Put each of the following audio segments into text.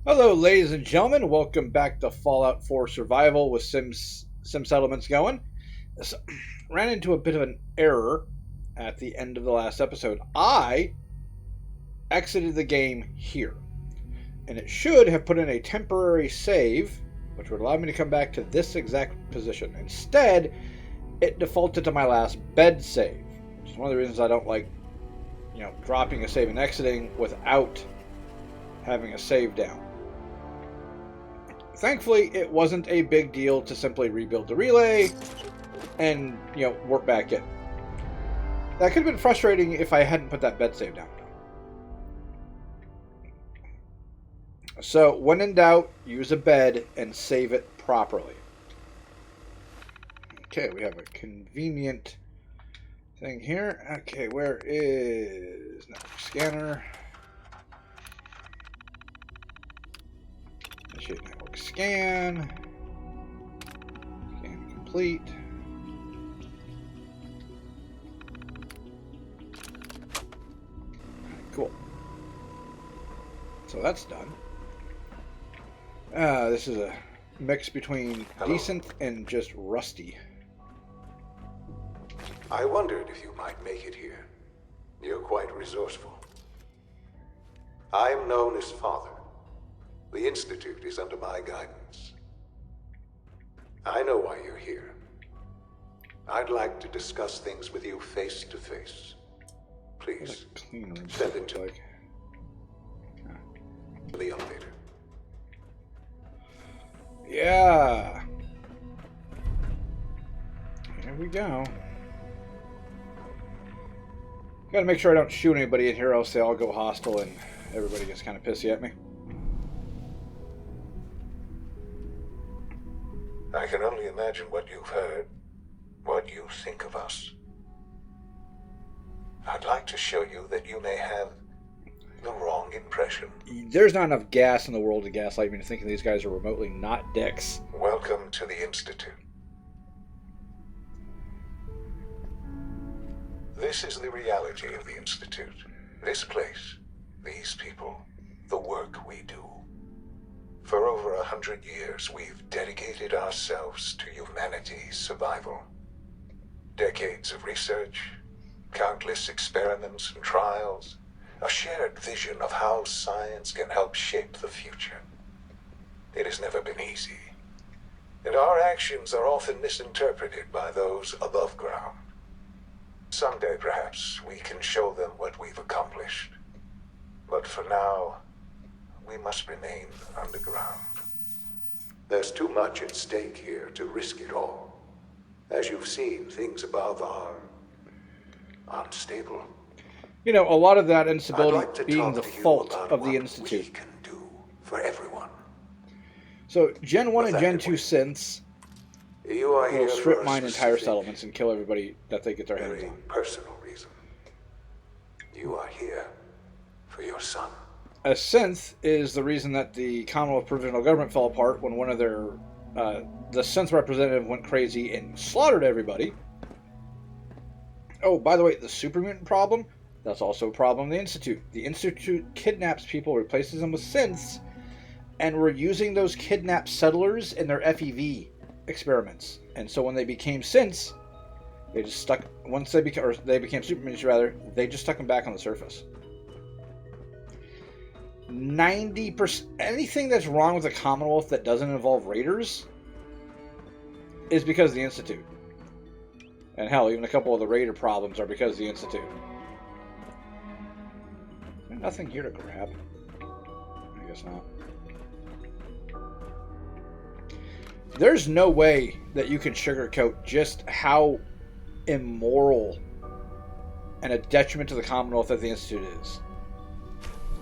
Hello, ladies and gentlemen. Welcome back to Fallout 4 Survival with Sim Settlements going. So, ran into a bit of an error at the end of the last episode. I exited the game here, and it should have put in a temporary save, which would allow me to come back to this exact position. Instead, it defaulted to my last bed save, which is one of the reasons I don't like, dropping a save and exiting without having a save down. Thankfully, it wasn't a big deal to simply rebuild the relay and, work back in. That could have been frustrating if I hadn't put that bed save down. So, when in doubt, use a bed and save it properly. Okay, we have a convenient thing here. Okay, where is network scanner? Initiate network scan. Scan complete. Cool. So that's done. This is a mix between decent and just rusty. I wondered if you might make it here. You're quite resourceful. I'm known as Father. The Institute is under my guidance. I know why you're here. I'd like to discuss things with you face to face. Please, send it to the elevator. Yeah. Here we go. Gotta make sure I don't shoot anybody in here, else they all go hostile and everybody gets kind of pissy at me. I can only imagine what you've heard, what you think of us. I'd like to show you that you may have the wrong impression. There's not enough gas in the world to gaslight me into thinking these guys are remotely not dicks. Welcome to the Institute. This is the reality of the Institute. This place, these people, the work we do. For over 100 years, we've dedicated ourselves to humanity's survival. Decades of research, countless experiments and trials, a shared vision of how science can help shape the future. It has never been easy, and our actions are often misinterpreted by those above ground. Someday, perhaps, we can show them what we've accomplished. But for now, we must remain underground. There's too much at stake here to risk it all. As you've seen, things above are unstable. A lot of that instability being the fault of the Institute. We can do for everyone. So, Gen 1 and Gen 2 synths will strip mine entire settlements and kill everybody that they get their hands on. Personal reason. You are here for your son. A synth is the reason that the Commonwealth Provisional Government fell apart when one of their the synth representative went crazy and slaughtered everybody. Oh, by the way, the super mutant problem, that's also a problem in the Institute. The Institute kidnaps people, replaces them with synths, and we're using those kidnapped settlers in their FEV experiments. And so when they became synths, they just stuck, once they became super mutants rather, they just stuck them back on the surface. 90%, anything that's wrong with the Commonwealth that doesn't involve raiders is because of the Institute. And hell, even a couple of the raider problems are because of the Institute. There's nothing here to grab. I guess not. There's no way that you can sugarcoat just how immoral and a detriment to the Commonwealth that the Institute is.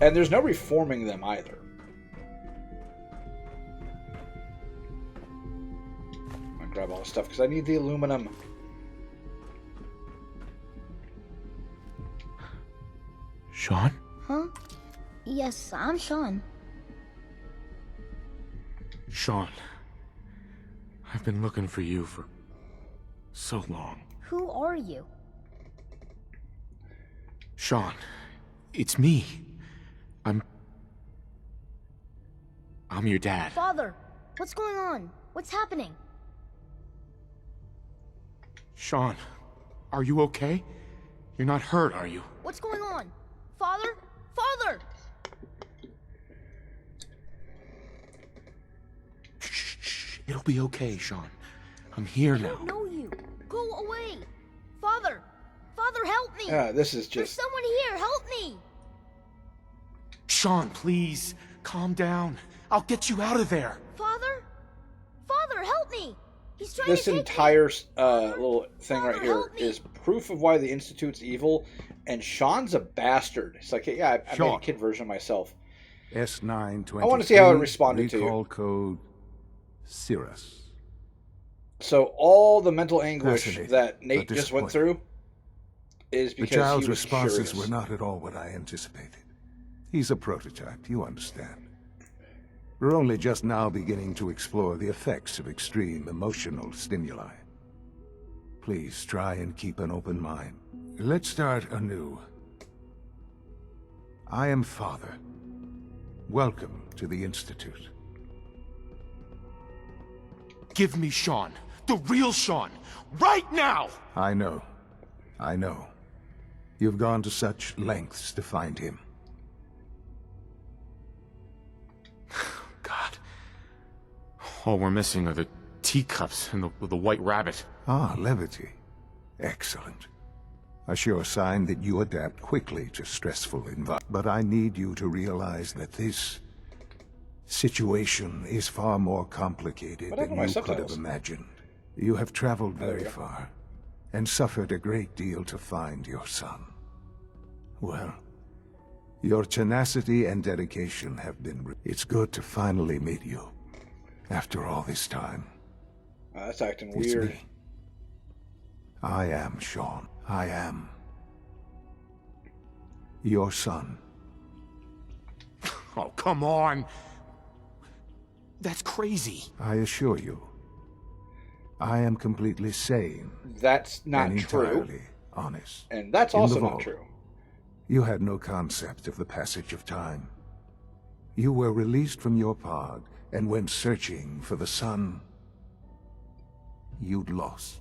And there's no reforming them either. I'm gonna grab all this stuff because I need the aluminum. Sean? Huh? Yes, I'm Sean. Sean. I've been looking for you for so long. Who are you? Sean, it's me. I'm I'm your dad. Father, what's going on? What's happening? Sean, are you okay? You're not hurt, are you? What's going on? Father? Father! Shh. It'll be okay, Sean. I'm here I now. don't know you. Go away. Father! Father, help me! This is There's just... someone here. Help me! Sean, please. Calm down. I'll get you out of there. Father? Father, help me! He's trying This to take entire me. little thing Father, right here help me. is proof of why the Institute's evil, and Sean's a bastard. It's like, yeah, I made a Sean. kid version of myself. S923. I want to see how it responded to you. Recall code Cirrus. So all the mental anguish Fascinating, that Nate but just went through is The because child's he was responses curious. were not at all what I anticipated. He's a prototype, you understand. We're only just now beginning to explore the effects of extreme emotional stimuli. Please try and keep an open mind. Let's start anew. I am Father. Welcome to the Institute. Give me Sean. The real Sean. Right now! I know. I know. You've gone to such lengths to find him. God. All we're missing are the teacups and the white rabbit. Ah, levity. Excellent. A sure sign that you adapt quickly to stressful environments. But I need you to realize that this situation is far more complicated What than happened to you my could have subtitles? imagined. You have traveled There we very go. far, and suffered a great deal to find your son. Well, your tenacity and dedication have been... It's good to finally meet you, after all this time. That's acting It's weird. me. I am Sean. I am your son. Oh, come on. That's crazy. I assure you, I am completely sane That's not and true. entirely honest. And that's In the also not vault. true. You had no concept of the passage of time. You were released from your pod and went searching for the sun you'd lost.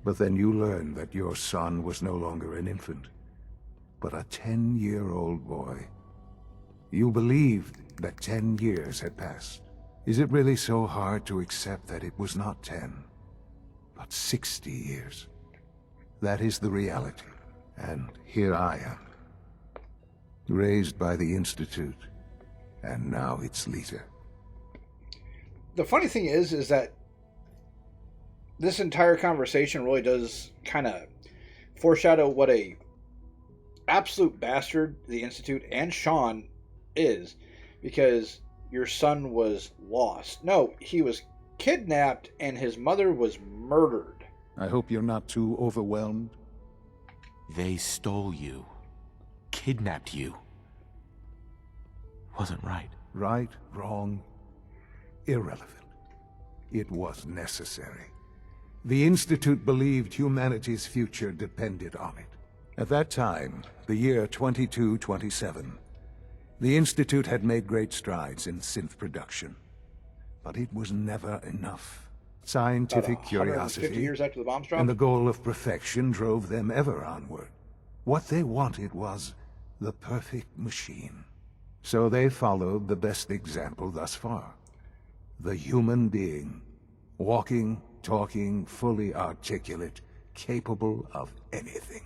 But then you learned that your son was no longer an infant, but a 10-year-old boy. You believed that 10 years had passed. Is it really so hard to accept that it was not 10, but 60 years? That is the reality. And here I am, raised by the Institute, and now its leader. The funny thing is that this entire conversation really does kind of foreshadow what a absolute bastard the Institute and Sean is, because your son was lost. No, he was kidnapped and his mother was murdered. I hope you're not too overwhelmed. They stole you. Kidnapped you. Wasn't right. Right, wrong, irrelevant. It was necessary. The Institute believed humanity's future depended on it. At that time, the year 2227, the Institute had made great strides in synth production. But it was never enough. About Scientific 150 curiosity years after the bombs dropped. and the goal of perfection drove them ever onward. What they wanted was the perfect machine. So they followed the best example thus far. The human being. Walking, talking, fully articulate, capable of anything.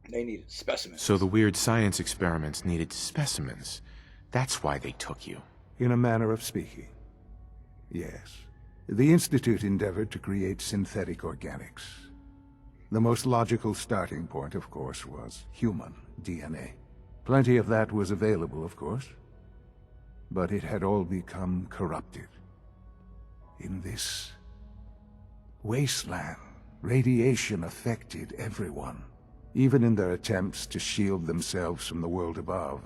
They needed specimens. So the weird science experiments needed specimens. That's why they took you. In a manner of speaking. Yes. The Institute endeavored to create synthetic organics. The most logical starting point, of course, was human DNA. Plenty of that was available, of course. But it had all become corrupted. In this wasteland, radiation affected everyone. Even in their attempts to shield themselves from the world above,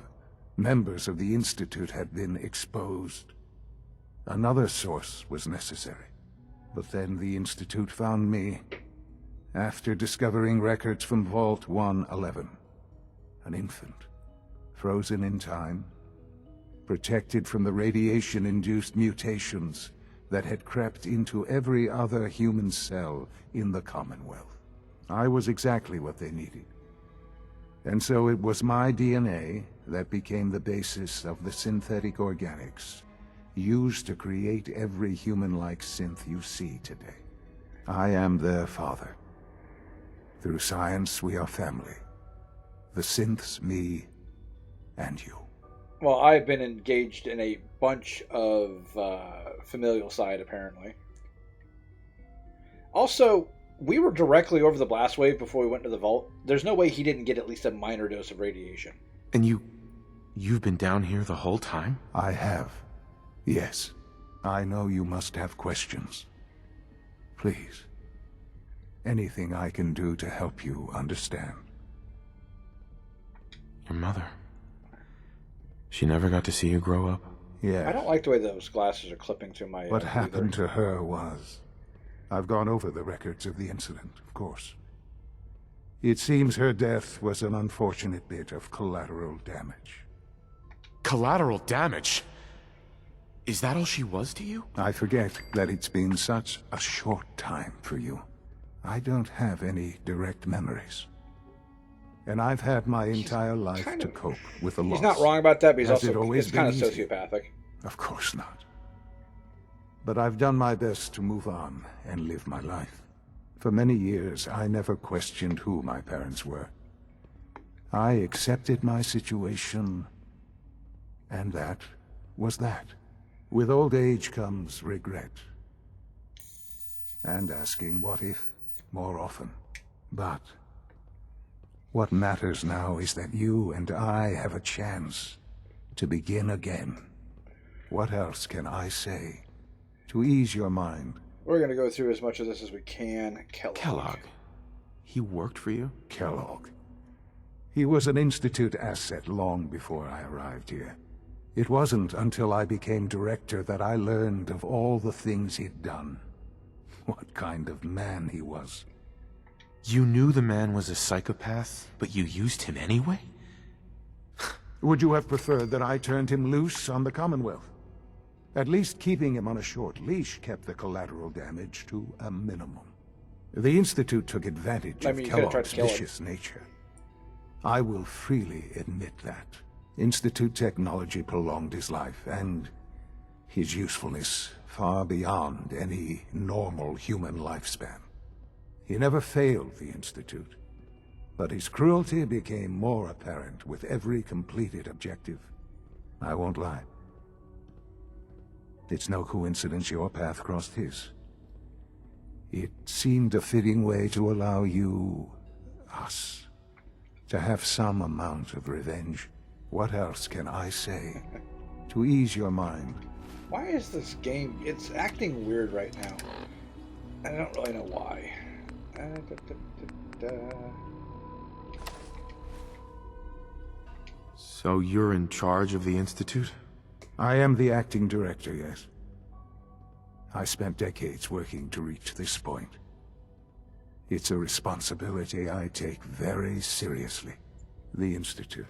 members of the Institute had been exposed. Another source was necessary. But then the Institute found me, after discovering records from Vault 111. An infant, frozen in time, protected from the radiation-induced mutations that had crept into every other human cell in the Commonwealth. I was exactly what they needed. And so it was my DNA that became the basis of the synthetic organics used to create every human-like synth you see today. I am their father. Through science, we are family. The synths, me, and you. Well, I've been engaged in a bunch of familial side, apparently. Also, we were directly over the blast wave before we went to the vault. There's no way he didn't get at least a minor dose of radiation. And you've been down here the whole time? I have. Yes. I know you must have questions. Please. Anything I can do to help you understand. Your mother. She never got to see you grow up? Yes. I don't like the way those glasses are clipping through my... What happened to her was... I've gone over the records of the incident, of course. It seems her death was an unfortunate bit of collateral damage. Collateral damage? Is that all she was to you? I forget that it's been such a short time for you. I don't have any direct memories. And I've had my entire life to cope with the loss. He's not wrong about that, but he's Has it also always it's kind of been easy? sociopathic. Of course not. But I've done my best to move on and live my life. For many years, I never questioned who my parents were. I accepted my situation, and that was that. With old age comes regret. And asking what if more often. But what matters now is that you and I have a chance to begin again. What else can I say to ease your mind? We're going to go through as much of this as we can. Kellogg. He worked for you? Kellogg. He was an Institute asset long before I arrived here. It wasn't until I became director that I learned of all the things he'd done. What kind of man he was. You knew the man was a psychopath, but you used him anyway? Would you have preferred that I turned him loose on the Commonwealth? At least keeping him on a short leash kept the collateral damage to a minimum. The Institute took advantage of you could've tried Kellogg's to kill him. vicious nature. I will freely admit that. Institute technology prolonged his life, and his usefulness far beyond any normal human lifespan. He never failed the Institute, but his cruelty became more apparent with every completed objective. I won't lie. It's no coincidence your path crossed his. It seemed a fitting way to allow you, us, to have some amount of revenge. What else can I say to ease your mind? Why is this game... It's acting weird right now. I don't really know why. So you're in charge of the Institute? I am the acting director, yes. I spent decades working to reach this point. It's a responsibility I take very seriously. The Institute.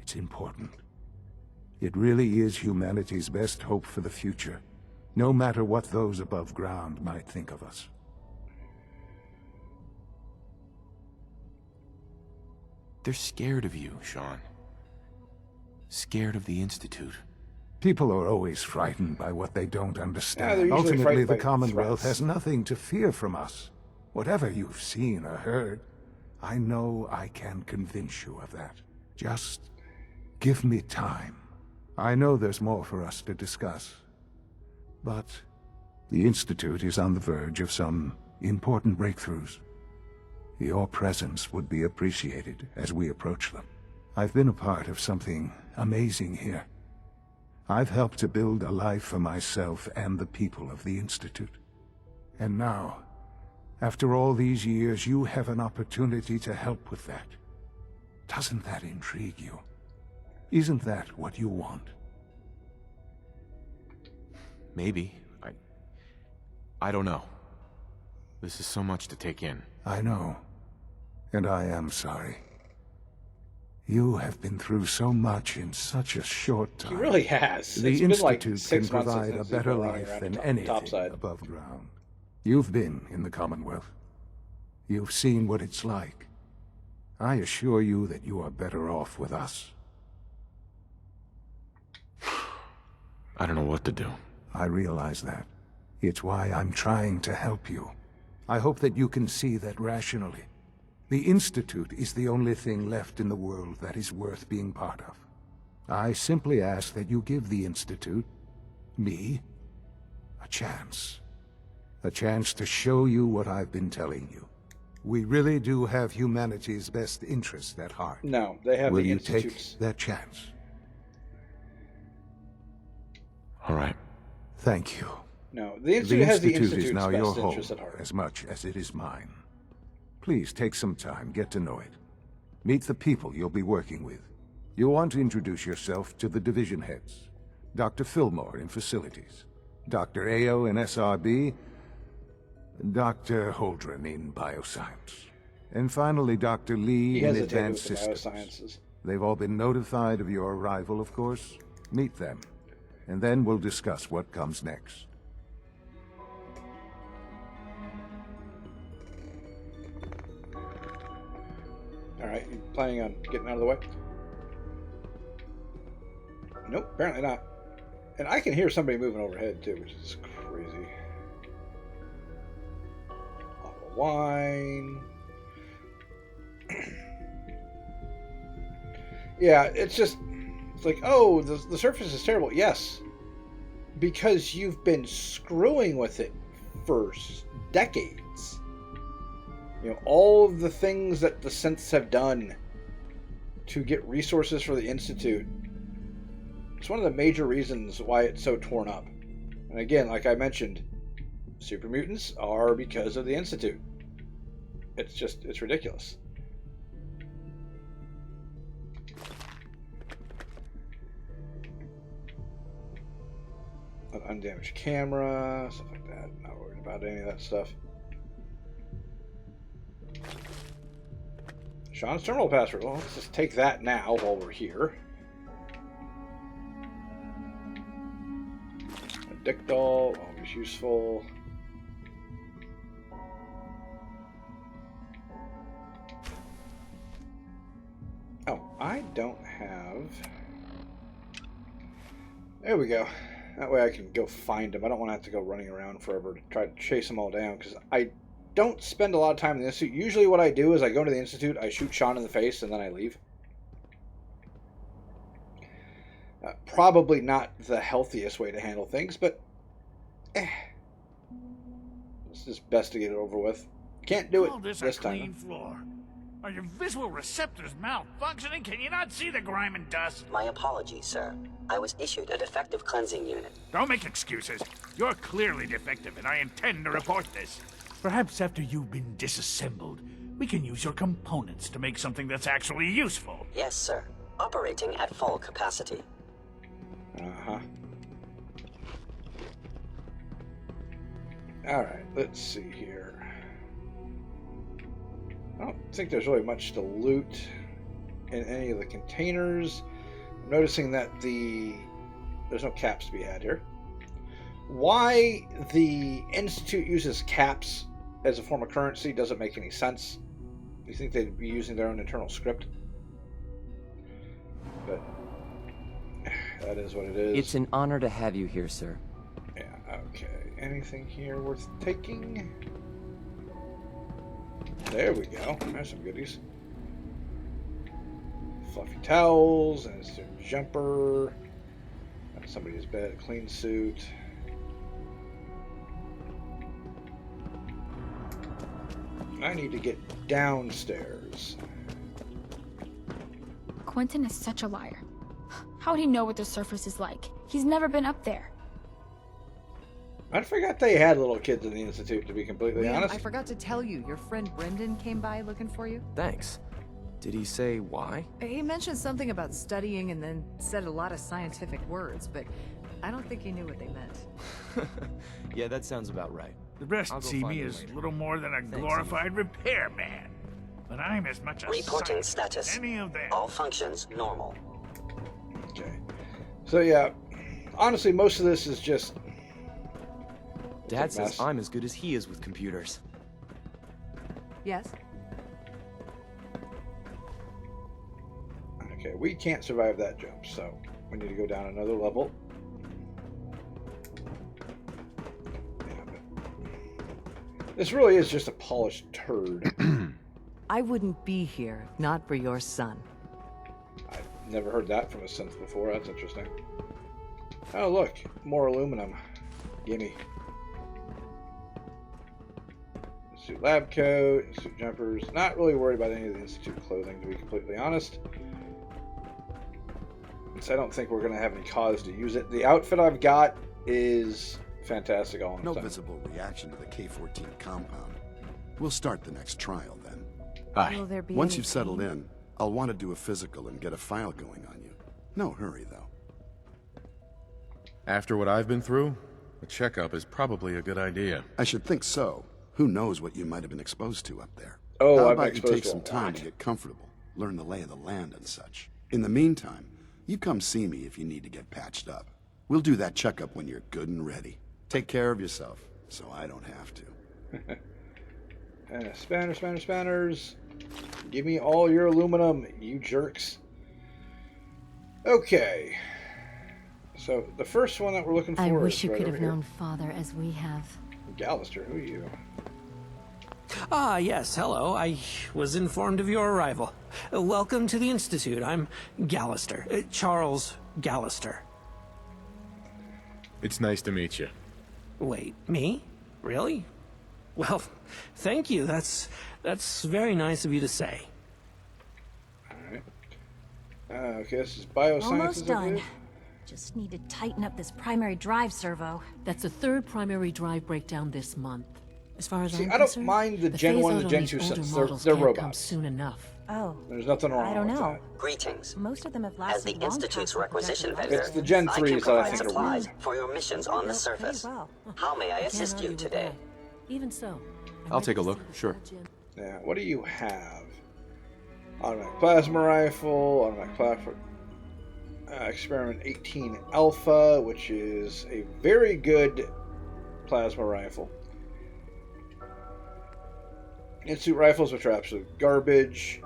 It's important. It really is humanity's best hope for the future, no matter what those above ground might think of us. They're scared of you, Sean. Scared of the Institute. People are always frightened by what they don't Yeah, understand. they're usually Ultimately, frightened the by Commonwealth threats. has nothing to fear from us. Whatever you've seen or heard, I know I can convince you of that. Just give me time. I know there's more for us to discuss. But the Institute is on the verge of some important breakthroughs. Your presence would be appreciated as we approach them. I've been a part of something amazing here. I've helped to build a life for myself and the people of the Institute. And now, after all these years, you have an opportunity to help with that. Doesn't that intrigue you? Isn't that what you want? Maybe. I don't know. This is so much to take in. I know. And I am sorry. You have been through so much in such a short time. He really has. The It's been like Institute 6 can months provide since a he's better been running life around than the anything topside. above ground. You've been in the Commonwealth. You've seen what it's like. I assure you that you are better off with us. I don't know what to do. I realize that. It's why I'm trying to help you. I hope that you can see that rationally. The Institute is the only thing left in the world that is worth being part of. I simply ask that you give the Institute, me, a chance. A chance to show you what I've been telling you. We really do have humanity's best interest at heart. No, they have Will the you Institute's. take that chance? All right. Thank you. No, the Institute has the Institute Institute's is now your best home, interest at heart. as much as it is mine. Please take some time, get to know it. Meet the people you'll be working with. You'll want to introduce yourself to the division heads. Dr. Fillmore in Facilities, Dr. Ao in SRB, Dr. Holdren in Bioscience, and finally Dr. Lee He in hesitated Advanced with the Systems. biosciences. They've all been notified of your arrival, of course. Meet them, and then we'll discuss what comes next. Alright, you planning on getting out of the way? Nope, apparently not. And I can hear somebody moving overhead too, which is crazy. Bottle of wine. Yeah, it's like, oh, the surface is terrible. Yes, because you've been screwing with it for decades. You know, all of the things that the synths have done to get resources for the Institute. It's one of the major reasons why it's so torn up. And again, like I mentioned, super mutants are because of the Institute. It's ridiculous. An undamaged camera, stuff like that. Not worried about any of that stuff. Sean's terminal password. Well, let's just take that now while we're here. A dick doll, always useful. Oh, I don't have... There we go. That way I can go find him. I don't want to have to go running around forever to try to chase them all down, because I don't spend a lot of time in the Institute. Usually what I do is I go to the Institute, I shoot Sean in the face, and then I leave. Probably not the healthiest way to handle things, but it's just best to get it over with. Can't do it Call this this a clean time. floor. Are your visual receptors malfunctioning? Can you not see the grime and dust? My apologies, sir. I was issued a defective cleansing unit. Don't make excuses. You're clearly defective, and I intend to report this. Perhaps after you've been disassembled, we can use your components to make something that's actually useful. Yes, sir. Operating at full capacity. Uh-huh. Alright, let's see here. I don't think there's really much to loot in any of the containers. I'm noticing that there's no caps to be had here. Why the Institute uses caps as a form of currency doesn't make any sense. You think they'd be using their own internal script? But that is what it is. It's an honor to have you here, sir. Yeah, okay. Anything here worth taking? There we go. There's some goodies. Fluffy towels, and it's their jumper. Somebody's bed, a clean suit. I need to get downstairs. Quentin is such a liar. How would he know what the surface is like? He's never been up there. I forgot they had little kids in the Institute, to be completely Liam, honest. I forgot to tell you, your friend Brendan came by looking for you. Thanks. Did he say why? He mentioned something about studying and then said a lot of scientific words, but I don't think he knew what they meant. Yeah, that sounds about right. The rest I'll go see find me him as later. little more than a Thanks, glorified repairman. but I'm as much a Reporting scientist status. as any of them. All functions normal. Okay. So yeah, honestly, most of this is just. Dad it's a says mess. I'm as good as he is with computers. Yes? Okay, we can't survive that jump, so we need to go down another level. Yeah, but this really is just a polished turd. I wouldn't be here if not for your son. I've never heard that from a synth before. That's interesting. Oh, look, more aluminum. Gimme. Suit lab coat, suit jumpers. Not really worried about any of the Institute clothing, to be completely honest. Since I don't think we're going to have any cause to use it. The outfit I've got is fantastic all in No time. visible reaction to the K-14 compound. We'll start the next trial then. Will there be Once any you've settled pain? in, I'll want to do a physical and get a file going on you. No hurry, though. After what I've been through, a checkup is probably a good idea. I should think so. Who knows what you might have been exposed to up there? Oh, How I've been about you exposed take to a some time lot. to get comfortable, learn the lay of the land and such. In the meantime, you come see me if you need to get patched up. We'll do that checkup when you're good and ready. Take care of yourself, so I don't have to. Spanners. Give me all your aluminum, you jerks. Okay. So, the first one that we're looking for I wish is you right could over have here. known Father as we have. Gallister, who are you? Ah, yes, hello. I was informed of your arrival. Welcome to the Institute. I'm Gallister. Charles Gallister. It's nice to meet you. Wait, me? Really? Well, thank you. That's very nice of you to say. Alright. Okay, this is biosciences. Almost I done. believe. Just need to tighten up this primary drive servo. That's the third primary drive breakdown this month. As far as See, I'm I don't concerned, mind the Gen phase 1 out and on Gen these 2 older synths. models They're can't come robots. soon enough. Oh. There's nothing wrong I don't with know. that. Greetings. Most of them have As lasted the long Institute's past the requisition projected vendor, It's the Gen I can 3s that I provide think are supplies weird. for your missions on the Pretty surface. well. How may I Can't assist argue you with today? that. Even so, I'll take a look, sure. Yeah, what do you have? Automatic plasma rifle, automatic plasma. Experiment 18 Alpha, which is a very good plasma rifle. Institute rifles, which are absolute garbage.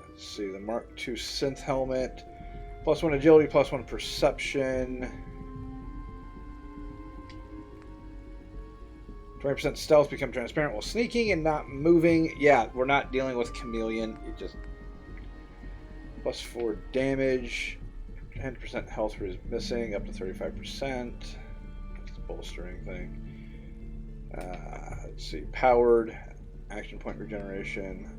Let's see, the Mark II synth helmet. +1 agility, +1 perception. 20% stealth, become transparent while sneaking and not moving. Yeah, we're not dealing with chameleon. You just +4 damage. 10% health is missing, up to 35%. That's the bolstering thing. Let's see, powered, action point regeneration.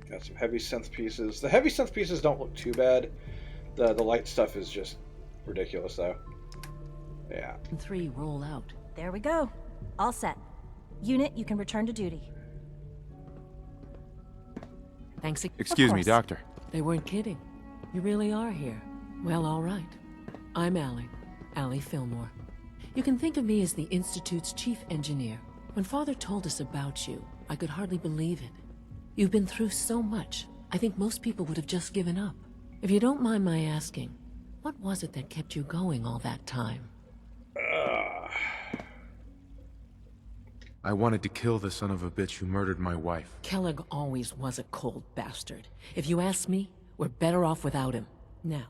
Got some heavy synth pieces. The heavy synth pieces don't look too bad. The light stuff is just ridiculous, though. Yeah. 3 roll out. There we go. All set. Unit, you can return to duty. Thanks. Excuse me, Doctor. They weren't kidding. You really are here. Well, all right. I'm Allie Fillmore. You can think of me as the Institute's chief engineer. When Father told us about you, I could hardly believe it. You've been through so much, I think most people would have just given up. If you don't mind my asking, what was it that kept you going all that time? I wanted to kill the son of a bitch who murdered my wife. Kellogg always was a cold bastard. If you ask me, we're better off without him. Now,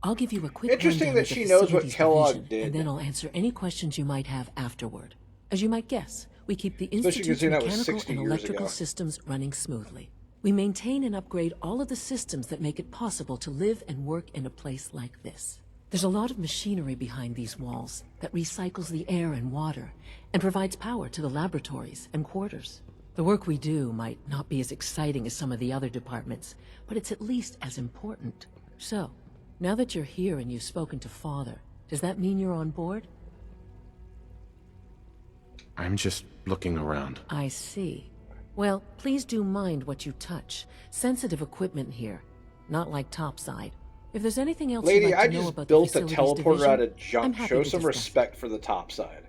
I'll give you a quick Interesting rundown that of the she knows what facility's Kellogg division, did. and then I'll answer any questions you might have afterward. As you might guess, we keep the Especially Institute's considering that was mechanical 60 and years electrical ago. systems running smoothly. We maintain and upgrade all of the systems that make it possible to live and work in a place like this. There's a lot of machinery behind these walls that recycles the air and water and provides power to the laboratories and quarters. The work we do might not be as exciting as some of the other departments, but it's at least as important. So, now that you're here and you've spoken to Father, does that mean you're on board? I'm just looking around. I see. Well, please do mind what you touch. Sensitive equipment here. Not like topside. If there's anything else Lady, you'd like I to know just about built the a facilities teleporter division, out of I'm junk. happy Show to some discuss. respect for the top side.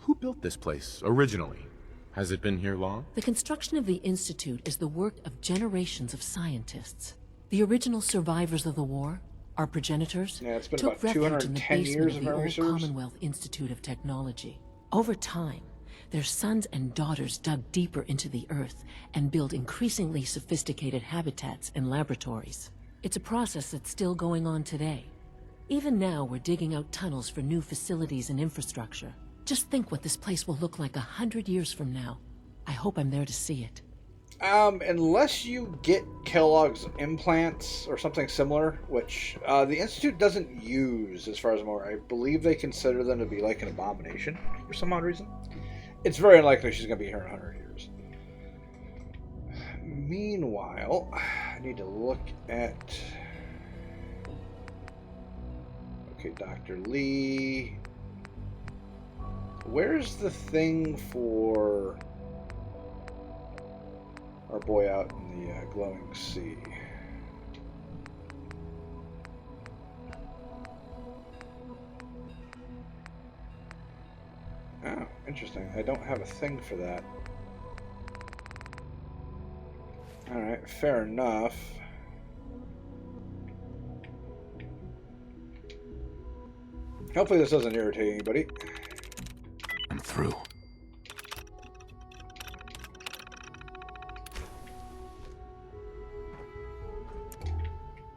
Who built this place originally? Has it been here long? The construction of the Institute is the work of generations of scientists. The original survivors of the war, our progenitors, Yeah, it's been took about refuge in the 210 basement years of if the memory old serves. Commonwealth Institute of Technology. Over time, their sons and daughters dug deeper into the earth and built increasingly sophisticated habitats and laboratories. It's a process that's still going on today. Even now, we're digging out tunnels for new facilities and infrastructure. Just think what this place will look like 100 years from now. I hope I'm there to see it. Unless you get Kellogg's implants or something similar, which the Institute doesn't use, as far as I'm aware. I believe they consider them to be like an abomination for some odd reason. It's very unlikely she's going to be here in 100 years. Meanwhile, I need to look at... Okay, Dr. Lee. Where's the thing for our boy out in the glowing sea? Oh, interesting. I don't have a thing for that. Alright, fair enough. Hopefully this doesn't irritate anybody. I'm through.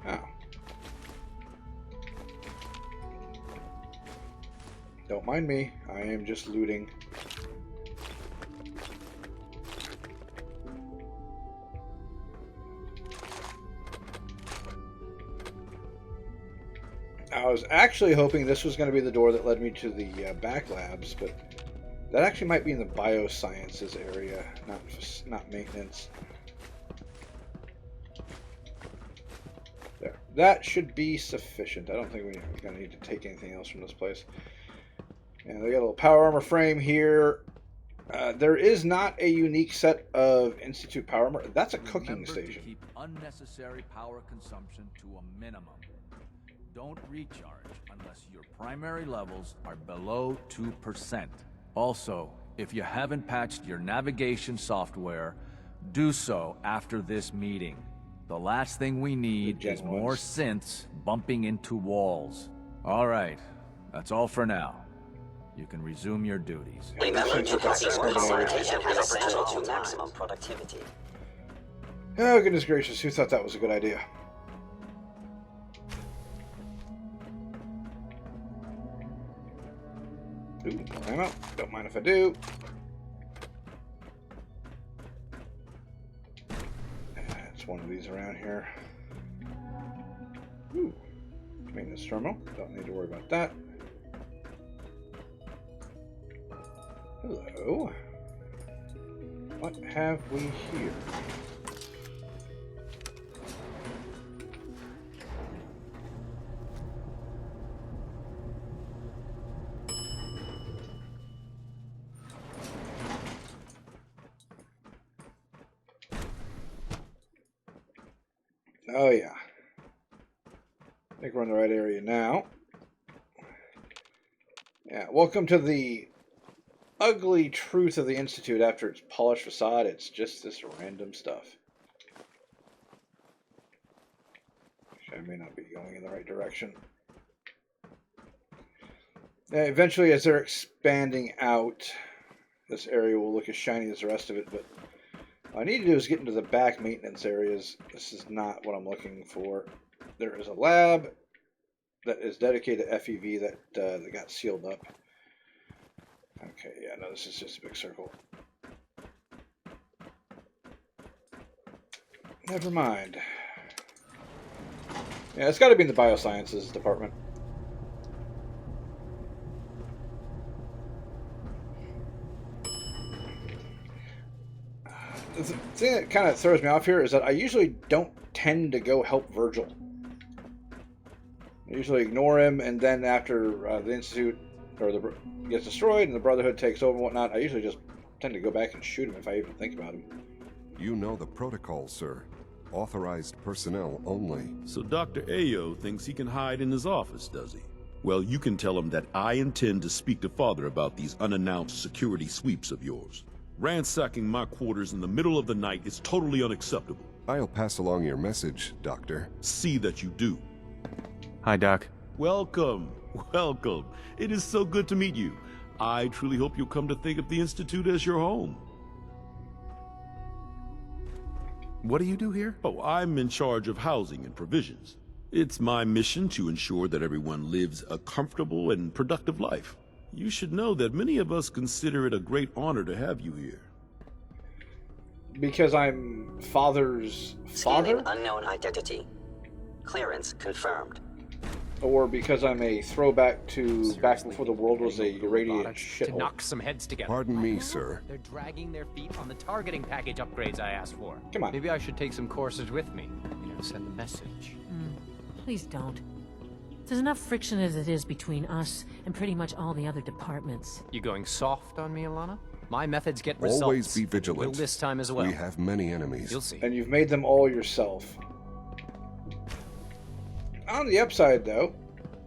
Oh. Don't mind me. I am just looting. I was actually hoping this was going to be the door that led me to the back labs, but that actually might be in the biosciences area, not maintenance. There. That should be sufficient. I don't think we're going to need to take anything else from this place. And they got a little power armor frame here. There is not a unique set of Institute power armor. That's a cooking station. To keep unnecessary power consumption to a minimum. Don't recharge unless your primary levels are below 2%. Also, if you haven't patched your navigation software, do so after this meeting. The last thing we need is more synths bumping into walls. All right, that's all for now. You can resume your duties. Remember to practice sanitation is essential to maximum productivity. Oh, goodness gracious, who thought that was a good idea? Ooh, ammo. Don't mind if I do. It's one of these around here. Ooh. Maintenance terminal. Don't need to worry about that. Hello. What have we here? Oh yeah. I think we're in the right area now. Yeah, welcome to the ugly truth of the Institute. After its polished facade, it's just this random stuff. Actually, I may not be going in the right direction. Yeah, eventually, as they're expanding out, this area will look as shiny as the rest of it, but what I need to do is get into the back maintenance areas. This is not what I'm looking for. There is a lab that is dedicated to FEV that got sealed up. Okay, yeah, no, this is just a big circle. Never mind. Yeah, it's got to be in the biosciences department. The thing that kind of throws me off here is that I usually don't tend to go help Virgil. I usually ignore him, and then after the Institute or gets destroyed and the Brotherhood takes over and whatnot, I usually just tend to go back and shoot him if I even think about him. You know the protocol, sir. Authorized personnel only. So Dr. Ayo thinks he can hide in his office, does he? Well, you can tell him that I intend to speak to Father about these unannounced security sweeps of yours. Ransacking my quarters in the middle of the night is totally unacceptable. I'll pass along your message, Doctor. See that you do. Hi, Doc. Welcome. Welcome. It is so good to meet you. I truly hope you'll come to think of the Institute as your home. What do you do here? Oh, I'm in charge of housing and provisions. It's my mission to ensure that everyone lives a comfortable and productive life. You should know that many of us consider it a great honor to have you here. Because I'm Father's father? Scanning unknown identity. Clearance confirmed. Or because I'm a throwback to back before the world was a irradiated To shithole? knock some heads together. Pardon me, sir. They're dragging their feet on the targeting package upgrades I asked for. Come on. Maybe I should take some courses with me. You know, send a message. Please don't. There's enough friction as it is between us and pretty much all the other departments. You going soft on me, Alana? My methods get results. Always be vigilant. Will this time as well. We have many enemies. You'll see. And you've made them all yourself. On the upside, though,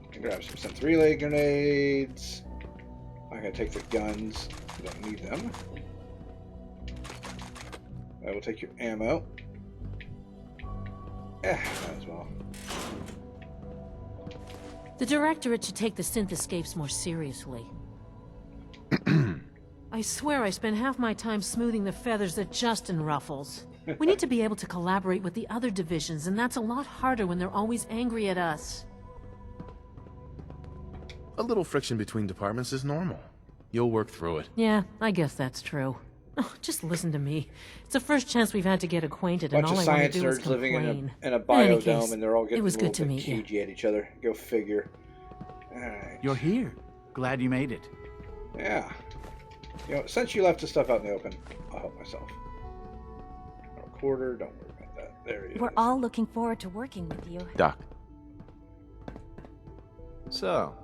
I can grab some synth relay grenades. I'm gonna take the guns. I don't need them. I will take your ammo. Might as well. The Directorate should take the synth escapes more seriously. I swear I spend half my time smoothing the feathers that Justin ruffles. We need to be able to collaborate with the other divisions, and that's a lot harder when they're always angry at us. A little friction between departments is normal. You'll work through it. Yeah, I guess that's true. Oh, just listen to me. It's the first chance we've had to get acquainted, Bunch and all of I want science to do is nerds living complain. in a In any biodome, case, and they're all getting it was a little good to bit meet you. cagey at each other. Go figure. Alright. You're here. Glad you made it. Yeah. You know, since you left the stuff out in the open, I'll help myself. Recorder, don't worry about that. There he We're is. all looking forward to working with you. Doc. So,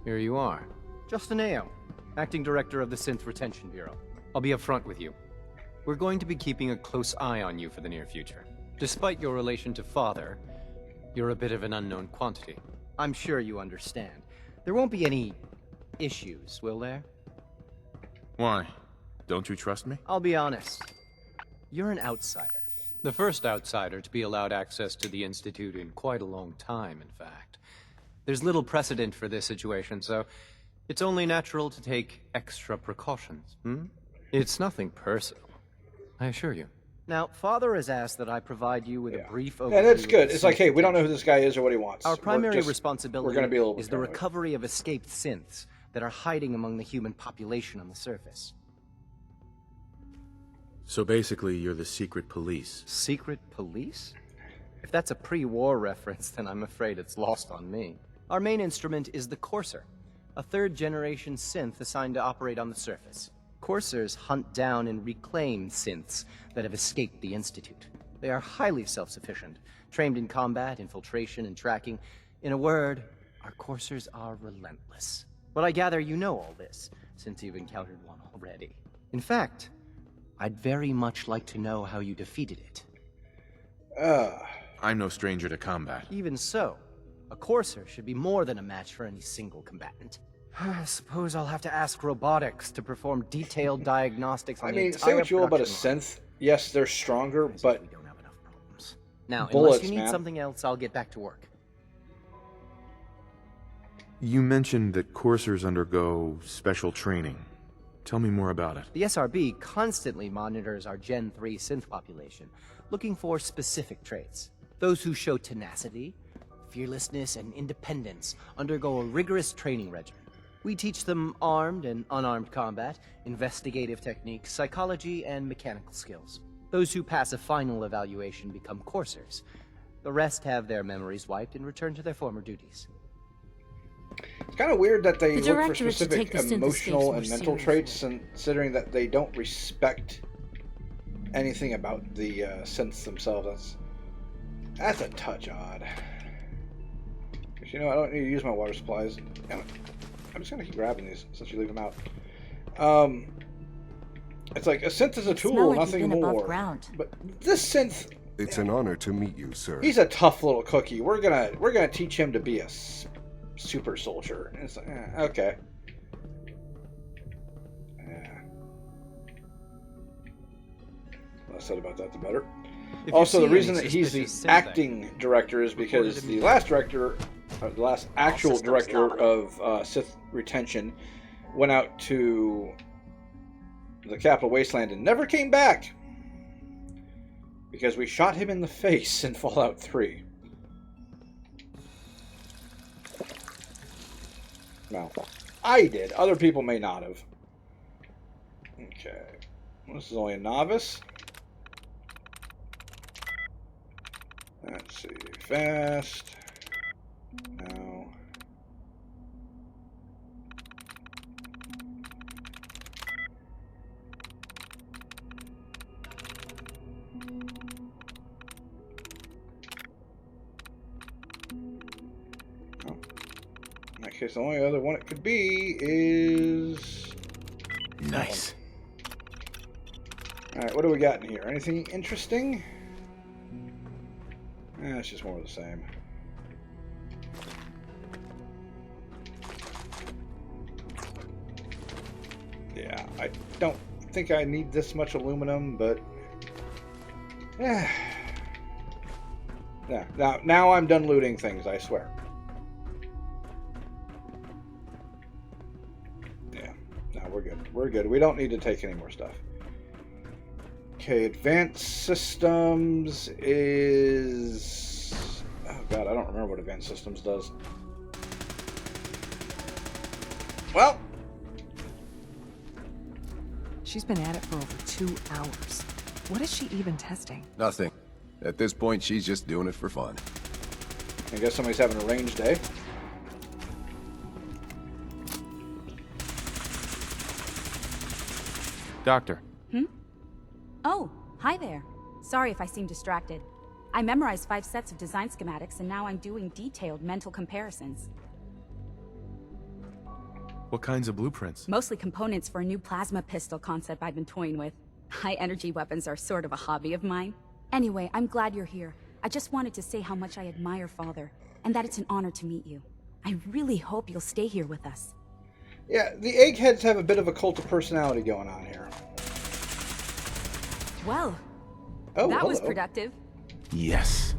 here you are. Justin Ayo, Acting Director of the Synth Retention Bureau. I'll be upfront with you. We're going to be keeping a close eye on you for the near future. Despite your relation to Father, you're a bit of an unknown quantity. I'm sure you understand. There won't be any issues, will there? Why? Don't you trust me? I'll be honest. You're an outsider. The first outsider to be allowed access to the Institute in quite a long time, in fact. There's little precedent for this situation, so it's only natural to take extra precautions, It's nothing personal, I assure you. Now, Father has asked that I provide you with a brief overview. Yeah, that's of good. the It's like, synth hey, we don't know who this guy is or what he wants. Our primary We're responsibility gonna be a little is the paranoid. recovery of escaped synths that are hiding among the human population on the surface. So basically, you're the secret police. Secret police? If that's a pre-war reference, then I'm afraid it's lost on me. Our main instrument is the Courser, a third-generation synth assigned to operate on the surface. Coursers hunt down and reclaim synths that have escaped the Institute. They are highly self-sufficient, trained in combat, infiltration, and tracking. In a word, our Coursers are relentless. But I gather you know all this, since you've encountered one already. In fact, I'd very much like to know how you defeated it. I'm no stranger to combat. Even so, a Courser should be more than a match for any single combatant. I suppose I'll have to ask robotics to perform detailed diagnostics on I the mean, entire say what you will about a production line. synth. Yes, they're stronger, but Now, bullets, unless you need man. something else, I'll get back to work. You mentioned that coursers undergo special training. Tell me more about it. The SRB constantly monitors our Gen 3 synth population, looking for specific traits. Those who show tenacity, fearlessness, and independence undergo a rigorous training regimen. We teach them armed and unarmed combat, investigative techniques, psychology, and mechanical skills. Those who pass a final evaluation become coursers. The rest have their memories wiped and return to their former duties. it's kind of weird that they The look for Directorate should specific take the synth emotional escapes and more mental traits, considering that they don't respect anything about the synths themselves. That's a touch odd. 'Cause, you know, I don't need to use my water supplies. Damn it. I'm just gonna keep grabbing these since you leave them out. It's like a synth is a Smell tool, like you've nothing been above more. ground. But this synth It's an honor to meet you, sir. He's a tough little cookie. We're gonna teach him to be a super soldier. And it's like, okay. Yeah. Less said about that, the better. If Also, you the see reason any that he's the suspicious synth acting director is because the last director, or the last actual systems director nominal. of Sith Retention, went out to the Capital Wasteland and never came back because we shot him in the face in Fallout 3. No, I did. Other people may not have. Okay, this is only a novice. Let's see, fast. No. Oh. In that case, the only other one it could be is... Nice. Alright, what do we got in here? Anything interesting? It's just more of the same. Yeah, I don't think I need this much aluminum, but... Yeah. Now I'm done looting things, I swear. Yeah, no, we're good. We're good. We don't need to take any more stuff. Okay, advanced systems is... Oh god, I don't remember what advanced systems does. Well... She's been at it for over 2 hours. What is she even testing? Nothing. At this point, she's just doing it for fun. I guess somebody's having a range day. Doctor. Oh, hi there. Sorry if I seem distracted. I memorized 5 sets of design schematics and now I'm doing detailed mental comparisons. What kinds of blueprints? Mostly components for a new plasma pistol concept I've been toying with. High energy weapons are sort of a hobby of mine. Anyway, I'm glad you're here. I just wanted to say how much I admire Father, and that it's an honor to meet you. I really hope you'll stay here with us. Yeah, the eggheads have a bit of a cult of personality going on here. Well, Oh, that was hello. productive. Yes.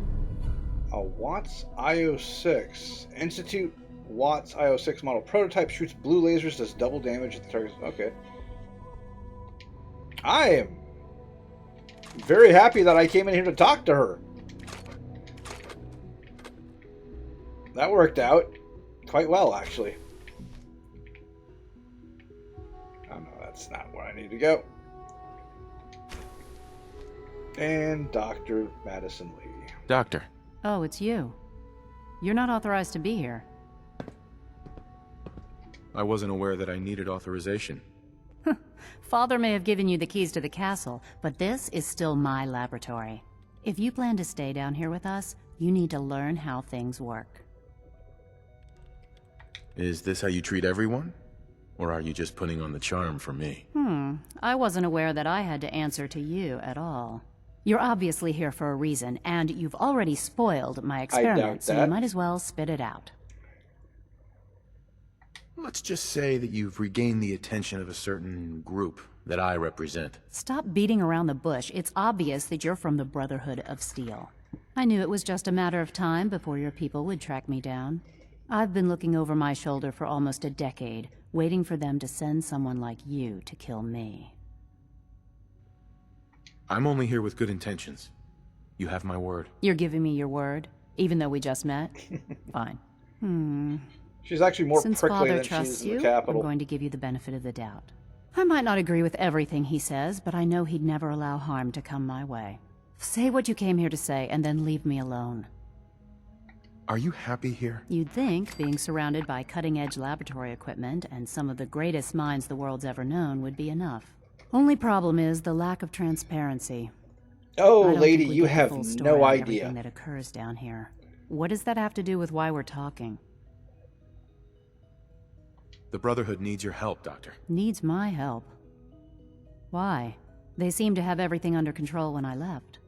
A Watts IO6. Institute Watts IO6 model prototype shoots blue lasers, does double damage at the target. Okay. I am very happy that I came in here to talk to her. That worked out quite well, actually. Oh no, that's not where I need to go. And Dr. Madison Lee. Doctor. Oh, it's you. You're not authorized to be here. I wasn't aware that I needed authorization. Father may have given you the keys to the castle, but this is still my laboratory. If you plan to stay down here with us, you need to learn how things work. Is this how you treat everyone? Or are you just putting on the charm for me? I wasn't aware that I had to answer to you at all. You're obviously here for a reason, and you've already spoiled my experiment, so you might as well spit it out. Let's just say that you've regained the attention of a certain group that I represent. Stop beating around the bush. It's obvious that you're from the Brotherhood of Steel. I knew it was just a matter of time before your people would track me down. I've been looking over my shoulder for almost a decade, waiting for them to send someone like you to kill me. I'm only here with good intentions. You have my word. You're giving me your word, even though we just met? Fine. She's actually more Since prickly Father than she trusts is in you, the Capitol. I'm going to give you the benefit of the doubt. I might not agree with everything he says, but I know he'd never allow harm to come my way. Say what you came here to say, and then leave me alone. Are you happy here? You'd think being surrounded by cutting-edge laboratory equipment and some of the greatest minds the world's ever known would be enough. Only problem is the lack of transparency. Oh, I don't lady, think we you get the have full story no on idea. everything that occurs down here. What does that have to do with why we're talking? The Brotherhood needs your help, Doctor. Needs my help. Why? They seemed to have everything under control when I left.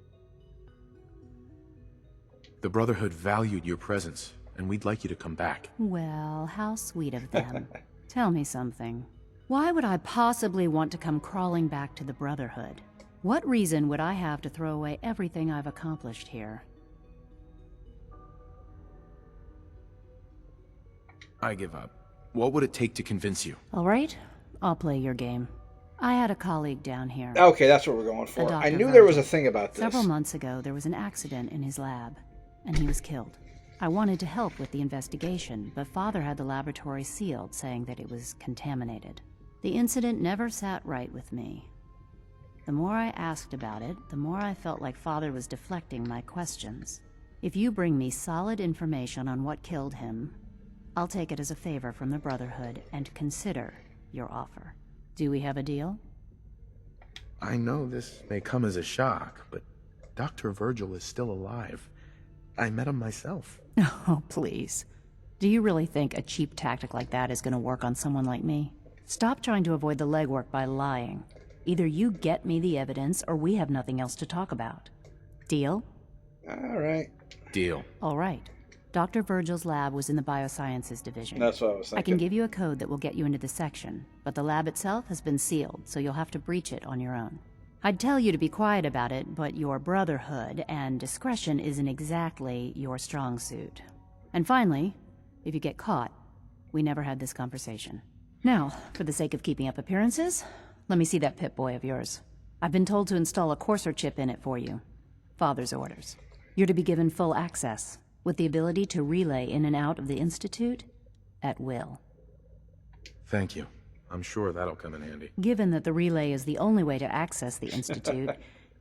The Brotherhood valued your presence, and we'd like you to come back. Well, how sweet of them. Tell me something. Why would I possibly want to come crawling back to the Brotherhood? What reason would I have to throw away everything I've accomplished here? I give up. What would it take to convince you? All right, I'll play your game. I had a colleague down here. Okay, that's what we're going for. Dr. I knew there was a thing about this. Several months ago, there was an accident in his lab, and he was killed. I wanted to help with the investigation, but Father had the laboratory sealed, saying that it was contaminated. The incident never sat right with me. The more I asked about it, the more I felt like Father was deflecting my questions. If you bring me solid information on what killed him, I'll take it as a favor from the Brotherhood and consider your offer. Do we have a deal? I know this may come as a shock, but Dr. Virgil is still alive. I met him myself. Oh, please. Do you really think a cheap tactic like that is going to work on someone like me? Stop trying to avoid the legwork by lying. Either you get me the evidence, or we have nothing else to talk about. Deal? All right. Deal. All right. Dr. Virgil's lab was in the Biosciences Division. That's what I was thinking. I can give you a code that will get you into the section, but the lab itself has been sealed, so you'll have to breach it on your own. I'd tell you to be quiet about it, but your Brotherhood and discretion isn't exactly your strong suit. And finally, if you get caught, we never had this conversation. Now, for the sake of keeping up appearances, let me see that Pip-Boy of yours. I've been told to install a Courser chip in it for you. Father's orders. You're to be given full access, with the ability to relay in and out of the Institute at will. Thank you. I'm sure that'll come in handy. Given that the relay is the only way to access the Institute,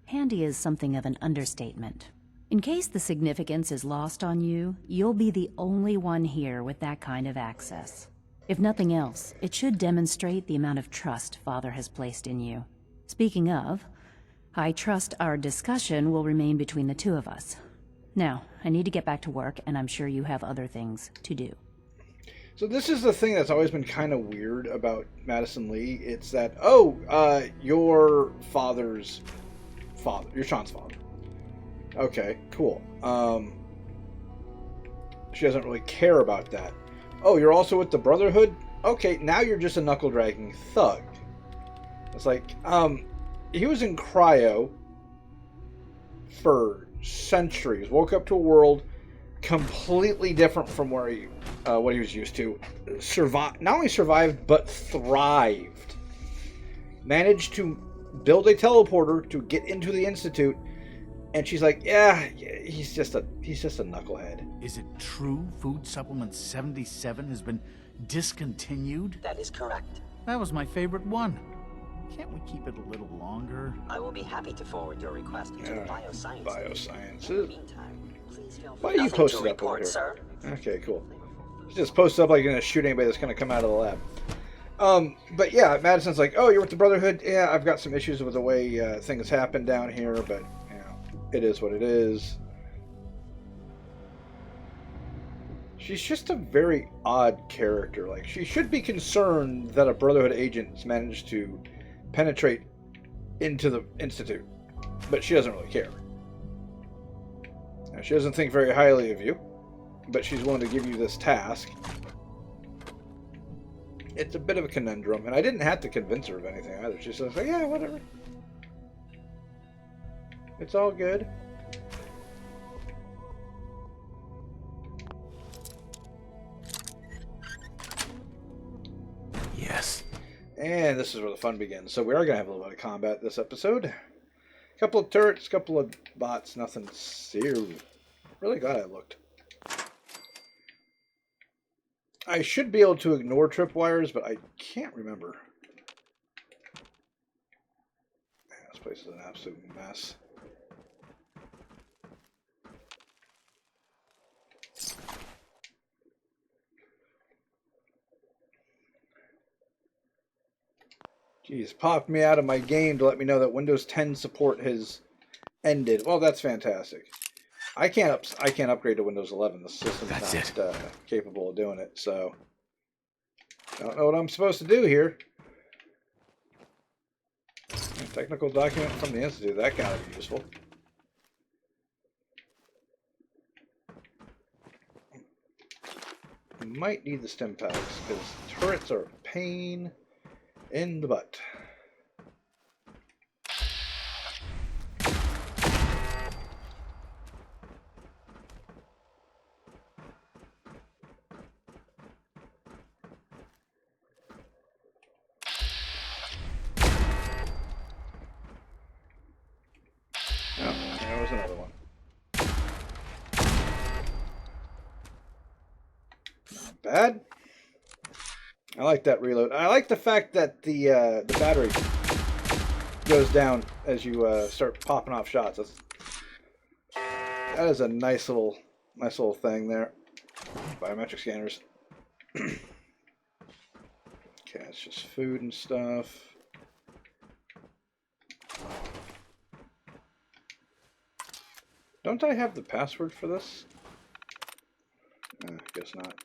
handy is something of an understatement. In case the significance is lost on you, you'll be the only one here with that kind of access. If nothing else, it should demonstrate the amount of trust Father has placed in you. Speaking of, I trust our discussion will remain between the two of us. Now, I need to get back to work, and I'm sure you have other things to do. So this is the thing that's always been kind of weird about Madison Lee. It's that, your father's father. You're Sean's father. Okay, cool. She doesn't really care about that. Oh, you're also with the Brotherhood? Okay, now you're just a knuckle-dragging thug. It's like, he was in cryo for centuries. Woke up to a world completely different from where what he was used to. Not only survived, but thrived. Managed to build a teleporter to get into the Institute, and she's like, yeah, he's just a knucklehead. Is it true Food Supplement 77 has been discontinued? That is correct. That was my favorite one. Can't we keep it a little longer? I will be happy to forward your request to Biosciences. Biosciences. In the meantime, please feel free. Why do you post it up over here? Sir. Okay, cool. You just post it up like you're going to shoot anybody that's going to come out of the lab. But yeah, Madison's like, oh, you're with the Brotherhood? Yeah, I've got some issues with the way things happen down here, but, you know, it is what it is. She's just a very odd character. Like, she should be concerned that a Brotherhood agent's managed to penetrate into the Institute, but she doesn't really care. Now, she doesn't think very highly of you, but she's willing to give you this task. It's a bit of a conundrum, and I didn't have to convince her of anything either. She says, yeah, whatever. It's all good. Yes. And this is where the fun begins. So we are going to have a little bit of combat this episode. A couple of turrets, a couple of bots, nothing serious. Really glad I looked. I should be able to ignore tripwires, but I can't remember. Man, this place is an absolute mess. Jeez, popped me out of my game to let me know that Windows 10 support has ended. Well, that's fantastic. I can't upgrade to Windows 11. The system's not capable of doing it, so I don't know what I'm supposed to do here. Technical document from the Institute. That gotta be useful. might need the stim packs, because turrets are a pain in the butt. Oh, there was another one. Not bad. I like that reload. I like the fact that the battery goes down as you start popping off shots. That is a nice little thing there. Biometric scanners. Okay, it's just food and stuff. Don't I have the password for this? Guess not.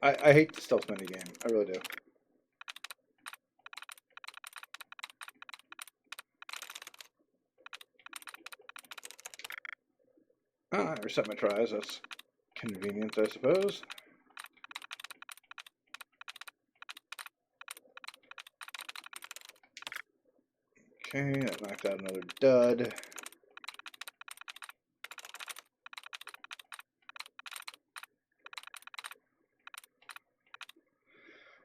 I hate the stealth minigame. I really do. I reset my tries. That's convenient, I suppose. Okay, that knocked out another dud.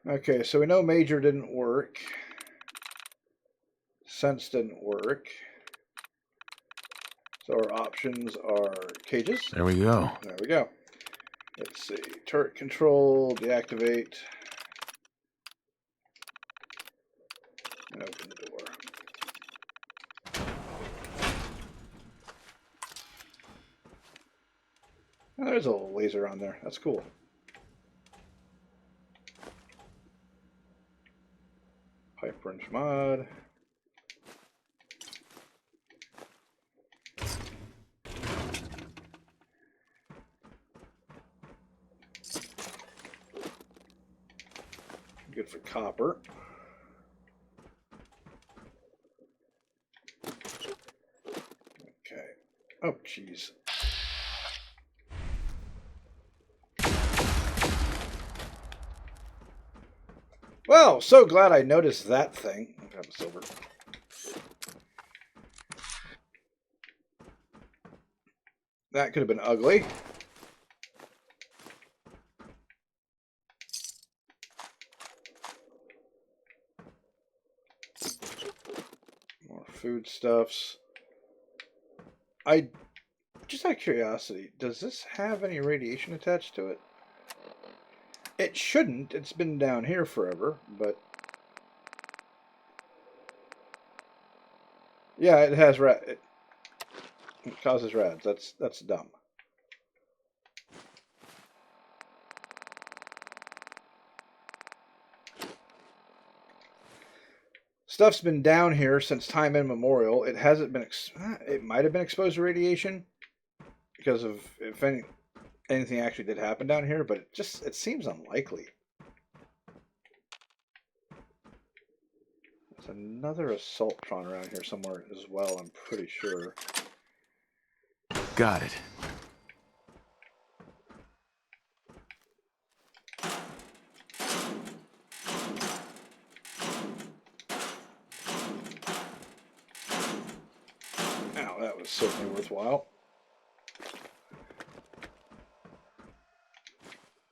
Okay, so we know Major didn't work. Sense didn't work. So our options are cages. There we go. There we go. Let's see. Turret control, deactivate. And open the door. Oh, there's a little laser on there. That's cool. Pipe wrench mod. Good for copper. Okay. Oh, jeez. Well, so glad I noticed that thing. I'll grab a silver. That could have been ugly. More foodstuffs. Just out of curiosity, does this have any radiation attached to it? It shouldn't. It's been down here forever, but yeah, it has it causes rads. That's dumb. Stuff's been down here since time immemorial. It hasn't been. It might have been exposed to radiation because of if anything actually did happen down here, but it seems unlikely. There's another Assaultron around here somewhere as well, I'm pretty sure. Got it. Now that was certainly worthwhile.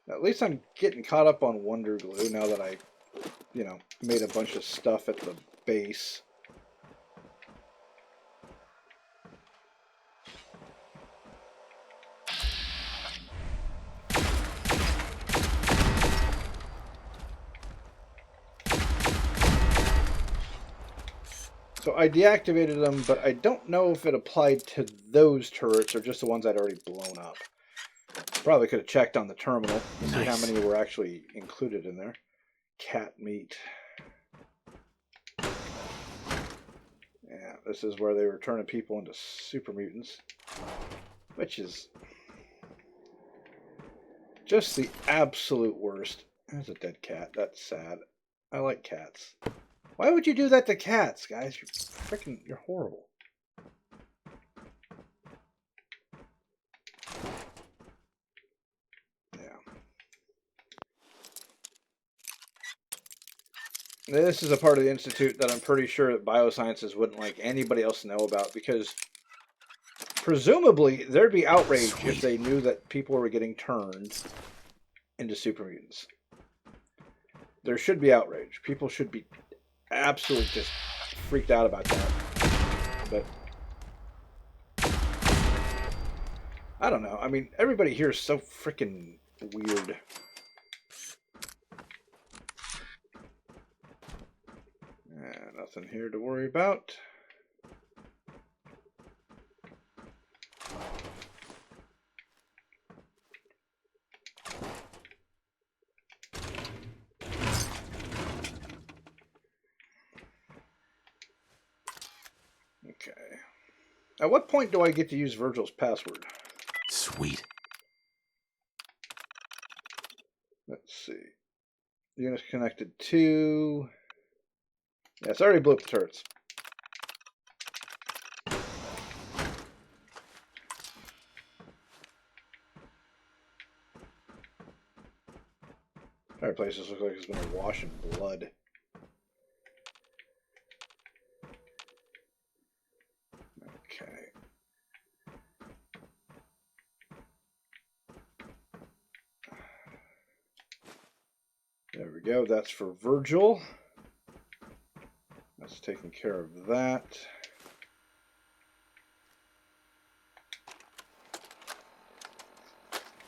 At least I'm getting caught up on Wonder Glue now that I, made a bunch of stuff at the base. So I deactivated them, but I don't know if it applied to those turrets or just the ones I'd already blown up. Probably could have checked on the terminal, see how many were actually included in there. Cat meat. Yeah, this is where they were turning people into super mutants, which is just the absolute worst. There's a dead cat. That's sad. I like cats. Why would you do that to cats, guys? You're horrible. This is a part of the Institute that I'm pretty sure that biosciences wouldn't like anybody else to know about, because presumably there'd be outrage if they knew that people were getting turned into super mutants. There should be outrage. People should be absolutely just freaked out about that. But I don't know. I mean, everybody here is so freaking weird. Nothing here to worry about. Okay. At what point do I get to use Virgil's password? Sweet. Let's see. Units connected to... Yeah, it's already blew up the turrets. Entire place looks like it's been awash in blood. Okay. There we go. That's for Virgil. That's taking care of that.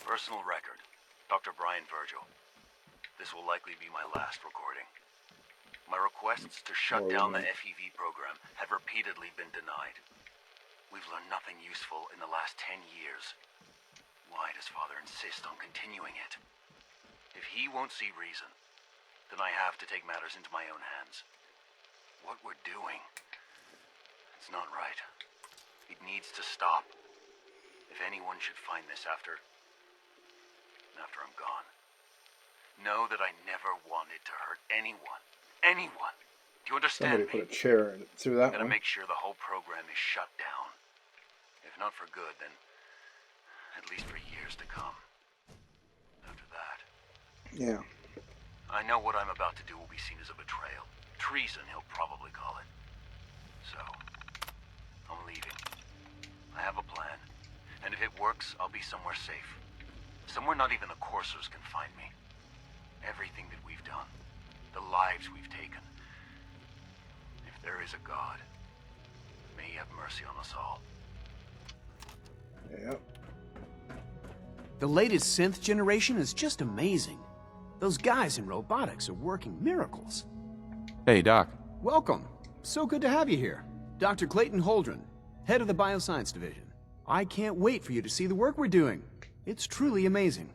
Personal record. Dr. Brian Virgil. This will likely be my last recording. My requests to shut down the FEV program have repeatedly been denied. We've learned nothing useful in the last 10 years. Why does Father insist on continuing it? If he won't see reason, then I have to take matters into my own hands. What we're doing, it's not right. It needs to stop. If anyone should find this after I'm gone, know that I never wanted to hurt anyone. Anyone. Do you understand Somebody put a chair through that I'm gonna one. make sure the whole program is shut down. If not for good, then at least for years to come. After that. Yeah. I know what I'm about to do will be seen as a betrayal. Treason, he'll probably call it. So, I'm leaving. I have a plan. And if it works, I'll be somewhere safe. Somewhere not even the Coursers can find me. Everything that we've done. The lives we've taken. If there is a God, may he have mercy on us all. Yep. The latest synth generation is just amazing. Those guys in robotics are working miracles. Hey, Doc. Welcome. So good to have you here. Dr. Clayton Holdren, head of the Bioscience Division. I can't wait for you to see the work we're doing. It's truly amazing.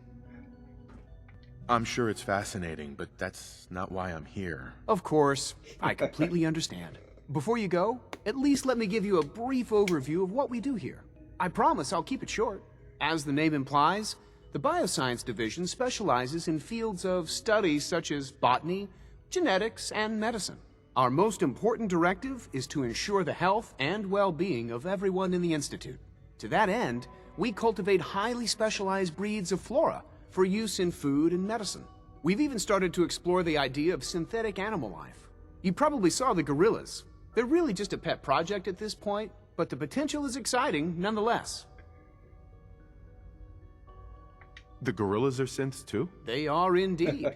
I'm sure it's fascinating, but that's not why I'm here. Of course, I completely understand. Before you go, at least let me give you a brief overview of what we do here. I promise I'll keep it short. As the name implies, the Bioscience Division specializes in fields of study such as botany, genetics, and medicine. Our most important directive is to ensure the health and well-being of everyone in the Institute. To that end, we cultivate highly specialized breeds of flora for use in food and medicine. We've even started to explore the idea of synthetic animal life. You probably saw the gorillas. They're really just a pet project at this point, but the potential is exciting nonetheless. The gorillas are synths too? They are indeed.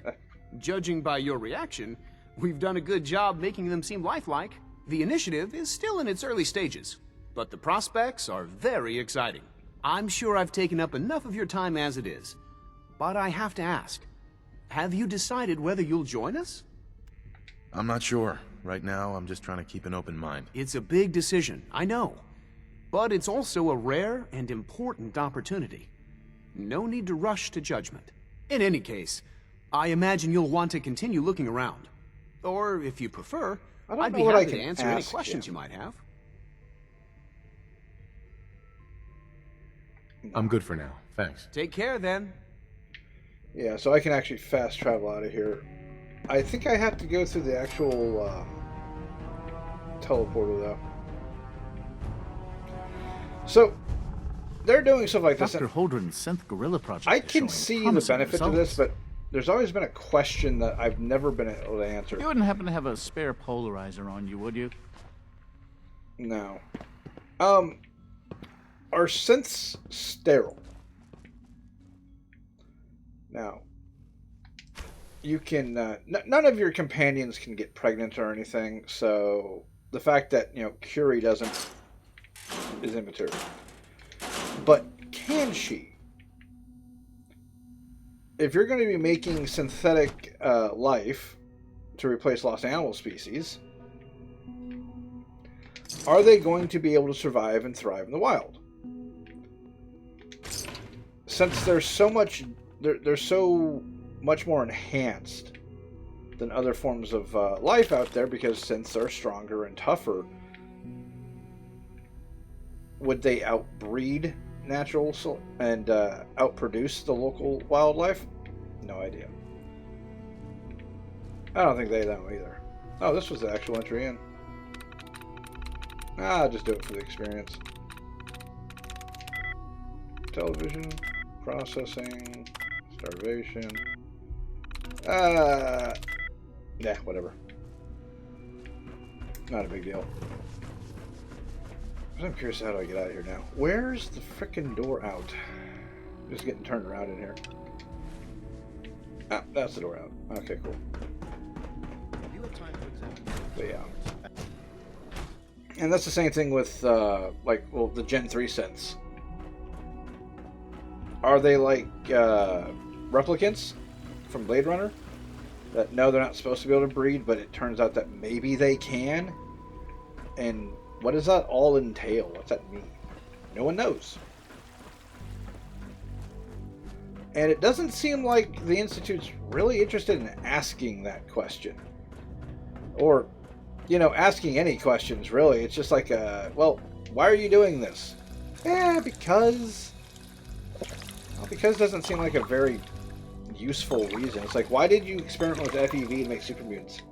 Judging by your reaction, we've done a good job making them seem lifelike. The initiative is still in its early stages, but the prospects are very exciting. I'm sure I've taken up enough of your time as it is, but I have to ask, have you decided whether you'll join us? I'm not sure. Right now, I'm just trying to keep an open mind. It's a big decision, I know, but it's also a rare and important opportunity. No need to rush to judgment. In any case, I imagine you'll want to continue looking around. Or, if you prefer, I'd be happy to answer any questions you might have. I'm good for now. Thanks. Take care, then. Yeah, so I can actually fast travel out of here I think I have to go through the actual teleporter, though. So, they're doing stuff like this. Dr. Holdren's synth gorilla project. I can see the benefit of this, but there's always been a question that I've never been able to answer. You wouldn't happen to have a spare polarizer on you, would you? No. Are synths sterile? Now, you can none of your companions can get pregnant or anything, so the fact that, you know, Curie doesn't is immaterial. But can she? If you're going to be making synthetic life to replace lost animal species, are they going to be able to survive and thrive in the wild? Since there's so much, they're so much more enhanced than other forms of life out there, because synths are stronger and tougher. Would they outbreed natural and outproduce the local wildlife? No idea. I don't think they know either. Oh, this was the actual entry in. I'll just do it for the experience. Television, processing, starvation. Yeah, whatever. Not a big deal. I'm curious, how do I get out of here now? Where's the frickin' door out? Just getting turned around in here. Ah, that's the door out. Okay, cool. So yeah. And that's the same thing with, the Gen 3 synths. Are they like, replicants from Blade Runner? That, no, they're not supposed to be able to breed, but it turns out that maybe they can? And what does that all entail? What's that mean? No one knows. And it doesn't seem like the Institute's really interested in asking that question. Or, you know, asking any questions, really. It's just like, well, why are you doing this? Because... Well, because doesn't seem like a very useful reason. It's like, why did you experiment with FEV to make super mutants?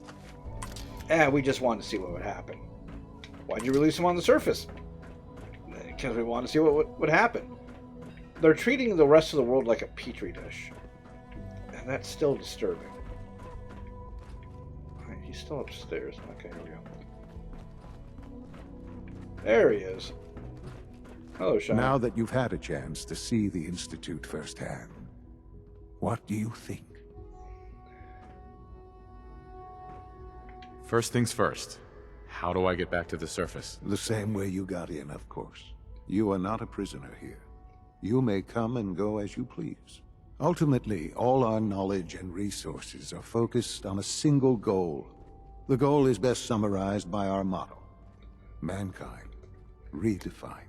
We just wanted to see what would happen. Why'd you release them on the surface? Because we wanted to see what would happen. They're treating the rest of the world like a petri dish. And that's still disturbing. Alright, he's still upstairs. Okay, here we go. There he is. Hello, Sean. Now that you've had a chance to see the Institute firsthand, what do you think? First things first. How do I get back to the surface? The same way you got in, of course. You are not a prisoner here. You may come and go as you please. Ultimately, all our knowledge and resources are focused on a single goal. The goal is best summarized by our motto: mankind redefined.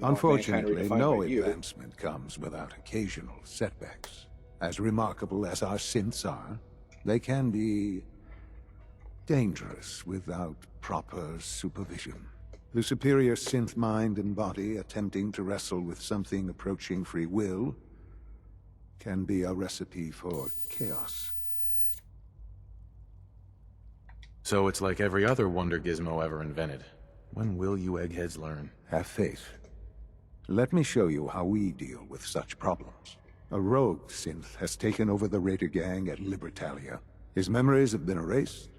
Unfortunately, no advancement comes without occasional setbacks. As remarkable as our synths are, they can be dangerous without proper supervision. The superior synth mind and body attempting to wrestle with something approaching free will can be a recipe for chaos. So it's like every other wonder gizmo ever invented. When will you eggheads learn? Have faith. Let me show you how we deal with such problems. A rogue synth has taken over the Raider gang at Libertalia. His memories have been erased,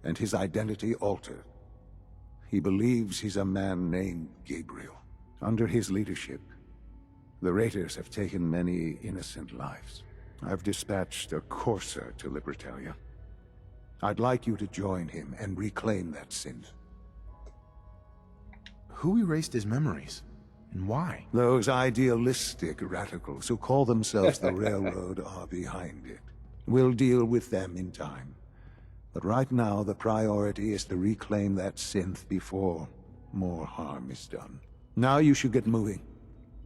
and his identity altered. He believes he's a man named Gabriel. Under his leadership, the Raiders have taken many innocent lives. I've dispatched a courser to Libertalia. I'd like you to join him and reclaim that synth. Who erased his memories? And why? Those idealistic radicals who call themselves the Railroad are behind it. We'll deal with them in time. But right now, the priority is to reclaim that synth before more harm is done. Now you should get moving.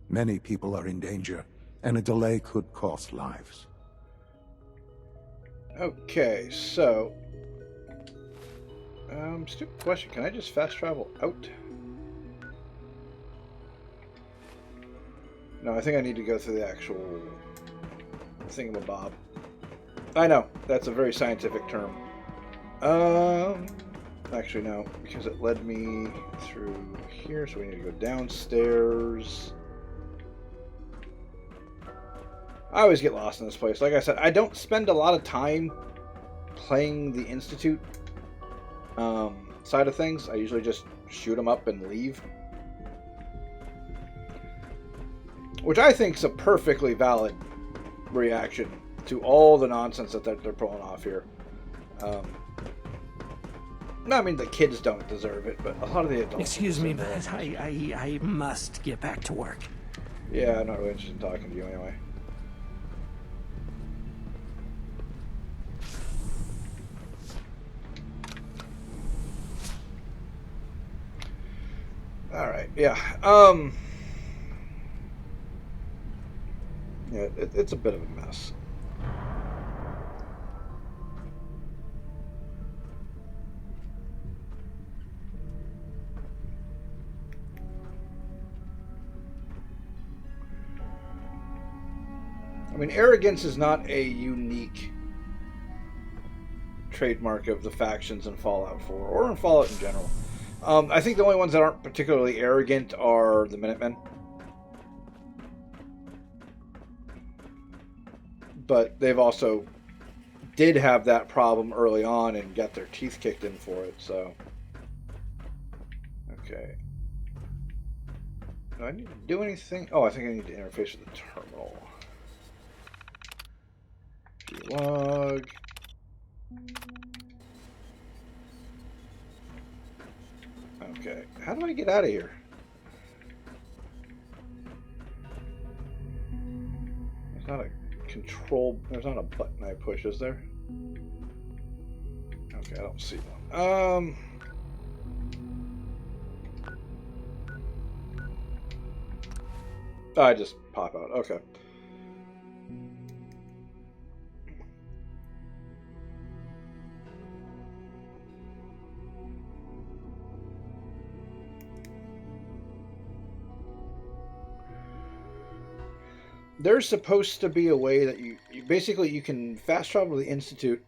Many people are in danger, and a delay could cost lives. Okay, so... stupid question. Can I just fast travel out? No, I think I need to go through the actual thingamabob. I know, that's a very scientific term. Actually no, because it led me through here, so we need to go downstairs. I always get lost in this place. Like I said, I don't spend a lot of time playing the Institute side of things. I usually just shoot them up and leave. Which I think is a perfectly valid reaction to all the nonsense that they're pulling off here. No, I mean, the kids don't deserve it, but a lot of the adults... Excuse me, but I must get back to work. Yeah, I'm not really interested in talking to you anyway. Alright, yeah. Yeah, it's a bit of a mess. I mean, arrogance is not a unique trademark of the factions in Fallout 4, or in Fallout in general. I think the only ones that aren't particularly arrogant are the Minutemen. But they've also did have that problem early on and got their teeth kicked in for it, so... Okay. Do I need to do anything? Oh, I think I need to interface with the terminal. Log. Okay, how do I get out of here? There's not a control, there's not a button I push, is there? Okay, I don't see one. I just pop out, okay. There's supposed to be a way that you basically you can fast travel to the Institute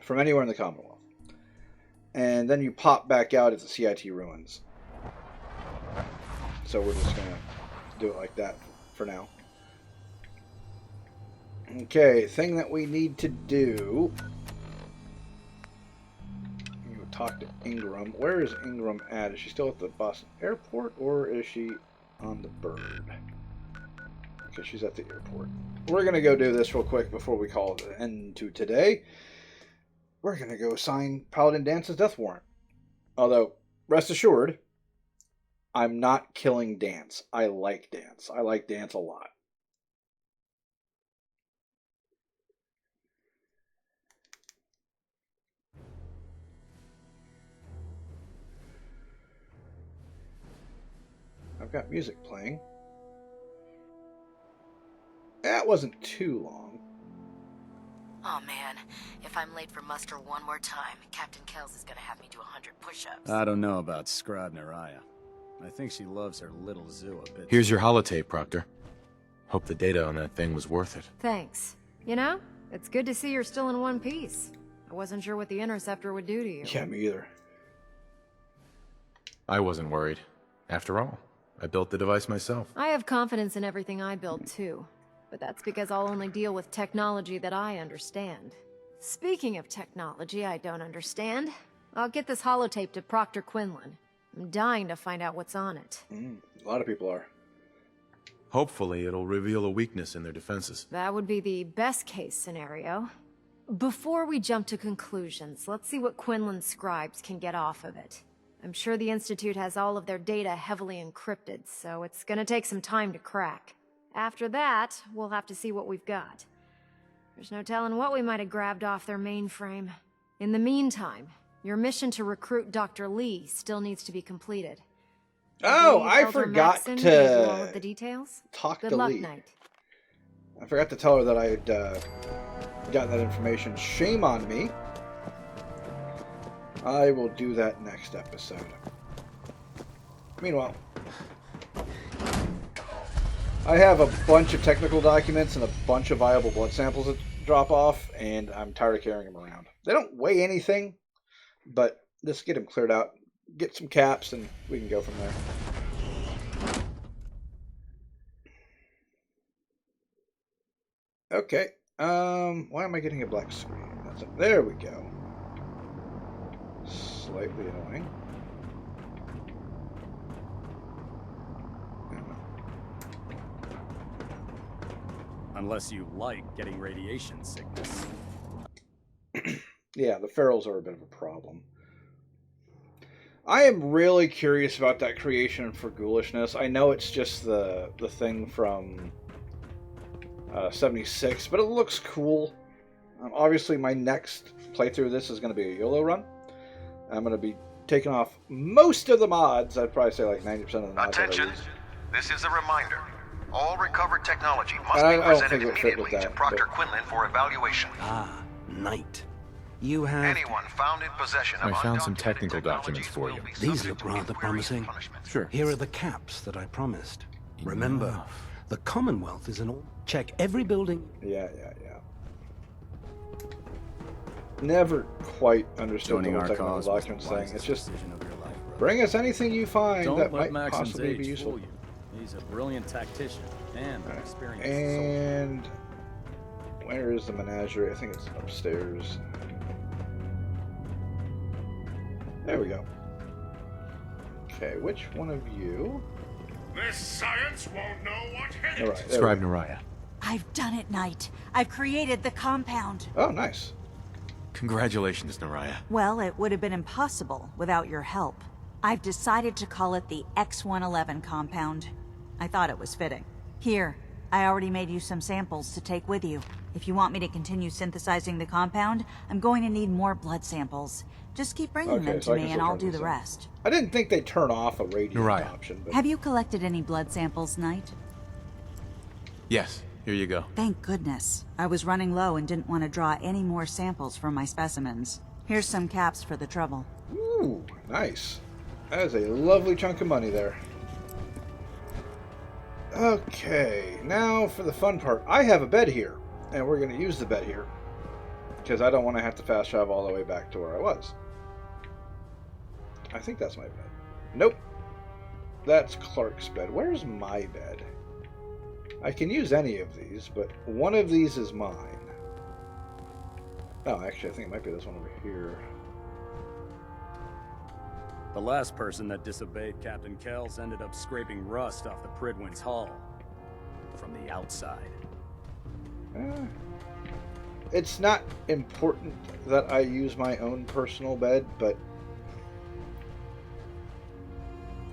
from anywhere in the Commonwealth. And then you pop back out at the CIT ruins. So we're just going to do it like that for now. Okay, thing that we need to do. You talk to Ingram. Where is Ingram at? Is she still at the Boston airport or is she on the Bird? Okay, she's at the airport. We're going to go do this real quick before we call it an end to today. We're going to go sign Paladin Dance's death warrant. Although, rest assured, I'm not killing Dance. I like Dance. I like Dance a lot. I've got music playing. That wasn't too long. Oh man, if I'm late for muster one more time, Captain Kells is gonna have me do 100 push-ups. I don't know about Scribe Aya. I think she loves her little zoo a bit. Here's your holotape, Proctor. Hope the data on that thing was worth it. Thanks. You know, it's good to see you're still in one piece. I wasn't sure what the Interceptor would do to you. Yeah, me either. I wasn't worried. After all, I built the device myself. I have confidence in everything I build, too. But that's because I'll only deal with technology that I understand. Speaking of technology I don't understand, I'll get this holotape to Proctor Quinlan. I'm dying to find out what's on it. A lot of people are. Hopefully it'll reveal a weakness in their defenses. That would be the best case scenario. Before we jump to conclusions, let's see what Quinlan's scribes can get off of it. I'm sure the Institute has all of their data heavily encrypted, so it's gonna take some time to crack. After that, we'll have to see what we've got. There's no telling what we might have grabbed off their mainframe. In the meantime, your mission to recruit Dr. Lee still needs to be completed. Oh, I forgot to give you all of the details. Talk Good to luck, Lee. Knight. I forgot to tell her that I had gotten that information. Shame on me. I will do that next episode. Meanwhile, I have a bunch of technical documents and a bunch of viable blood samples to drop off, and I'm tired of carrying them around. They don't weigh anything, but just get them cleared out, get some caps, and we can go from there. Okay. Why am I getting a black screen? There we go. Slightly annoying. Unless you like getting radiation sickness. Yeah, the ferals are a bit of a problem. I am really curious about that creation for ghoulishness. I know it's just the thing from 76, but it looks cool. Obviously, my next playthrough of this is going to be a YOLO run. I'm going to be taking off most of the mods. I'd probably say like 90% of the mods. Attention! This is a reminder. All recovered technology must I be don't presented think it would fit with immediately to that, Proctor but- Quinlan for evaluation. Ah, Knight. You have... Anyone found in possession of I found some technical documents for you. These look rather promising. Sure. Here are the caps that I promised. Remember, the Commonwealth is an all... Check every building. Yeah. Never quite understood Joining the our whole technical cause was the documents thing. It's wisest just decision of your life, brother. bring us anything you find Don't that let might Maxim's possibly be age useful. fool you. He's a brilliant tactician and an experienced And where is the menagerie? I think it's upstairs. There we go. Okay, which one of you? This science won't know what hit All it. right, there we Scribe go. Naraya. I've done it, Knight. I've created the compound. Oh, nice. Congratulations, Naraya. Well, it would have been impossible without your help. I've decided to call it the X-111 compound. I thought it was fitting. Here, I already made you some samples to take with you. If you want me to continue synthesizing the compound, I'm going to need more blood samples. Just keep bringing Okay, them so I to can me still and I'll turn do these the in. rest. I didn't think they'd turn off a radiant Naraya. option, but Have you collected any blood samples, Knight? Yes, here you go. Thank goodness. I was running low and didn't want to draw any more samples from my specimens. Here's some caps for the trouble. ooh, nice. That is a lovely chunk of money there. Okay, now for the fun part. I have a bed here, and we're going to use the bed here because I don't want to have to fast travel all the way back to where I was. I think that's my bed. Nope. That's Clark's bed. Where's my bed? I can use any of these, but one of these is mine. Oh, actually, I think it might be this one over here. The last person that disobeyed Captain Kells ended up scraping rust off the Pridwin's hull. From the outside. It's not important that I use my own personal bed, but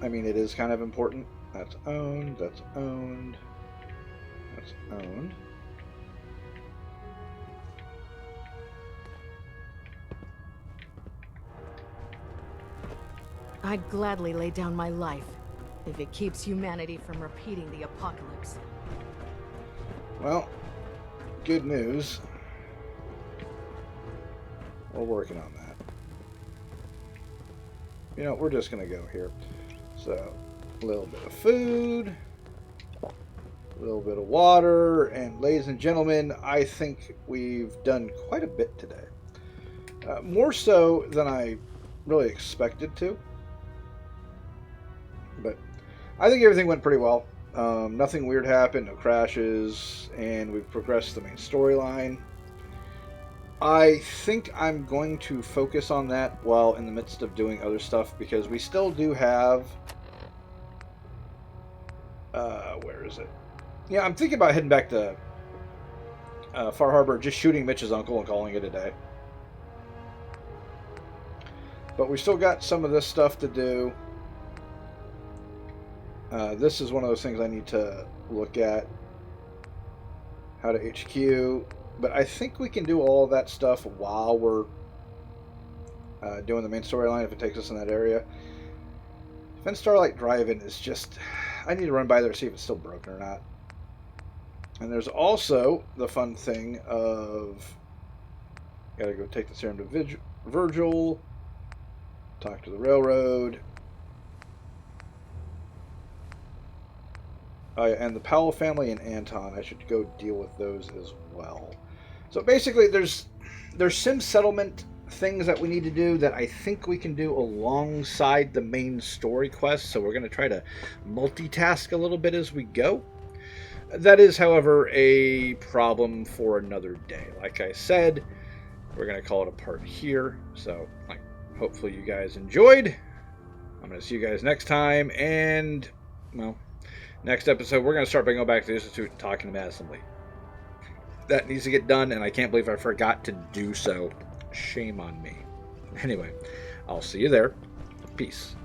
I mean, it is kind of important. That's owned, that's owned, that's owned. I'd gladly lay down my life if it keeps humanity from repeating the apocalypse. Well, good news. We're working on that. You know, we're just going to go here. So, a little bit of food, a little bit of water, and ladies and gentlemen, I think we've done quite a bit today. More so than I really expected to. But I think everything went pretty well. Nothing weird happened, no crashes, and we've progressed the main storyline. I think I'm going to focus on that while in the midst of doing other stuff, because we still do have... where is it? Yeah, I'm thinking about heading back to Far Harbor, just shooting Mitch's uncle and calling it a day. But we still got some of this stuff to do. This is one of those things I need to look at. How to HQ. But I think we can do all of that stuff while we're doing the main storyline, if it takes us in that area. Fen Starlight Drive-In is just... I need to run by there to see if it's still broken or not. And there's also the fun thing of... Gotta go take the serum to Virgil. Talk to the railroad. Oh, yeah, and the Powell family and Anton. I should go deal with those as well. So basically, there's sim settlement things that we need to do that I think we can do alongside the main story quest. So we're going to try to multitask a little bit as we go. That is, however, a problem for another day. Like I said, we're going to call it a part here. So, hopefully you guys enjoyed. I'm going to see you guys next time. And, well, next episode, we're going to start by going back to the Institute and talking to Madison Lee. That needs to get done, and I can't believe I forgot to do so. Shame on me. Anyway, I'll see you there. Peace.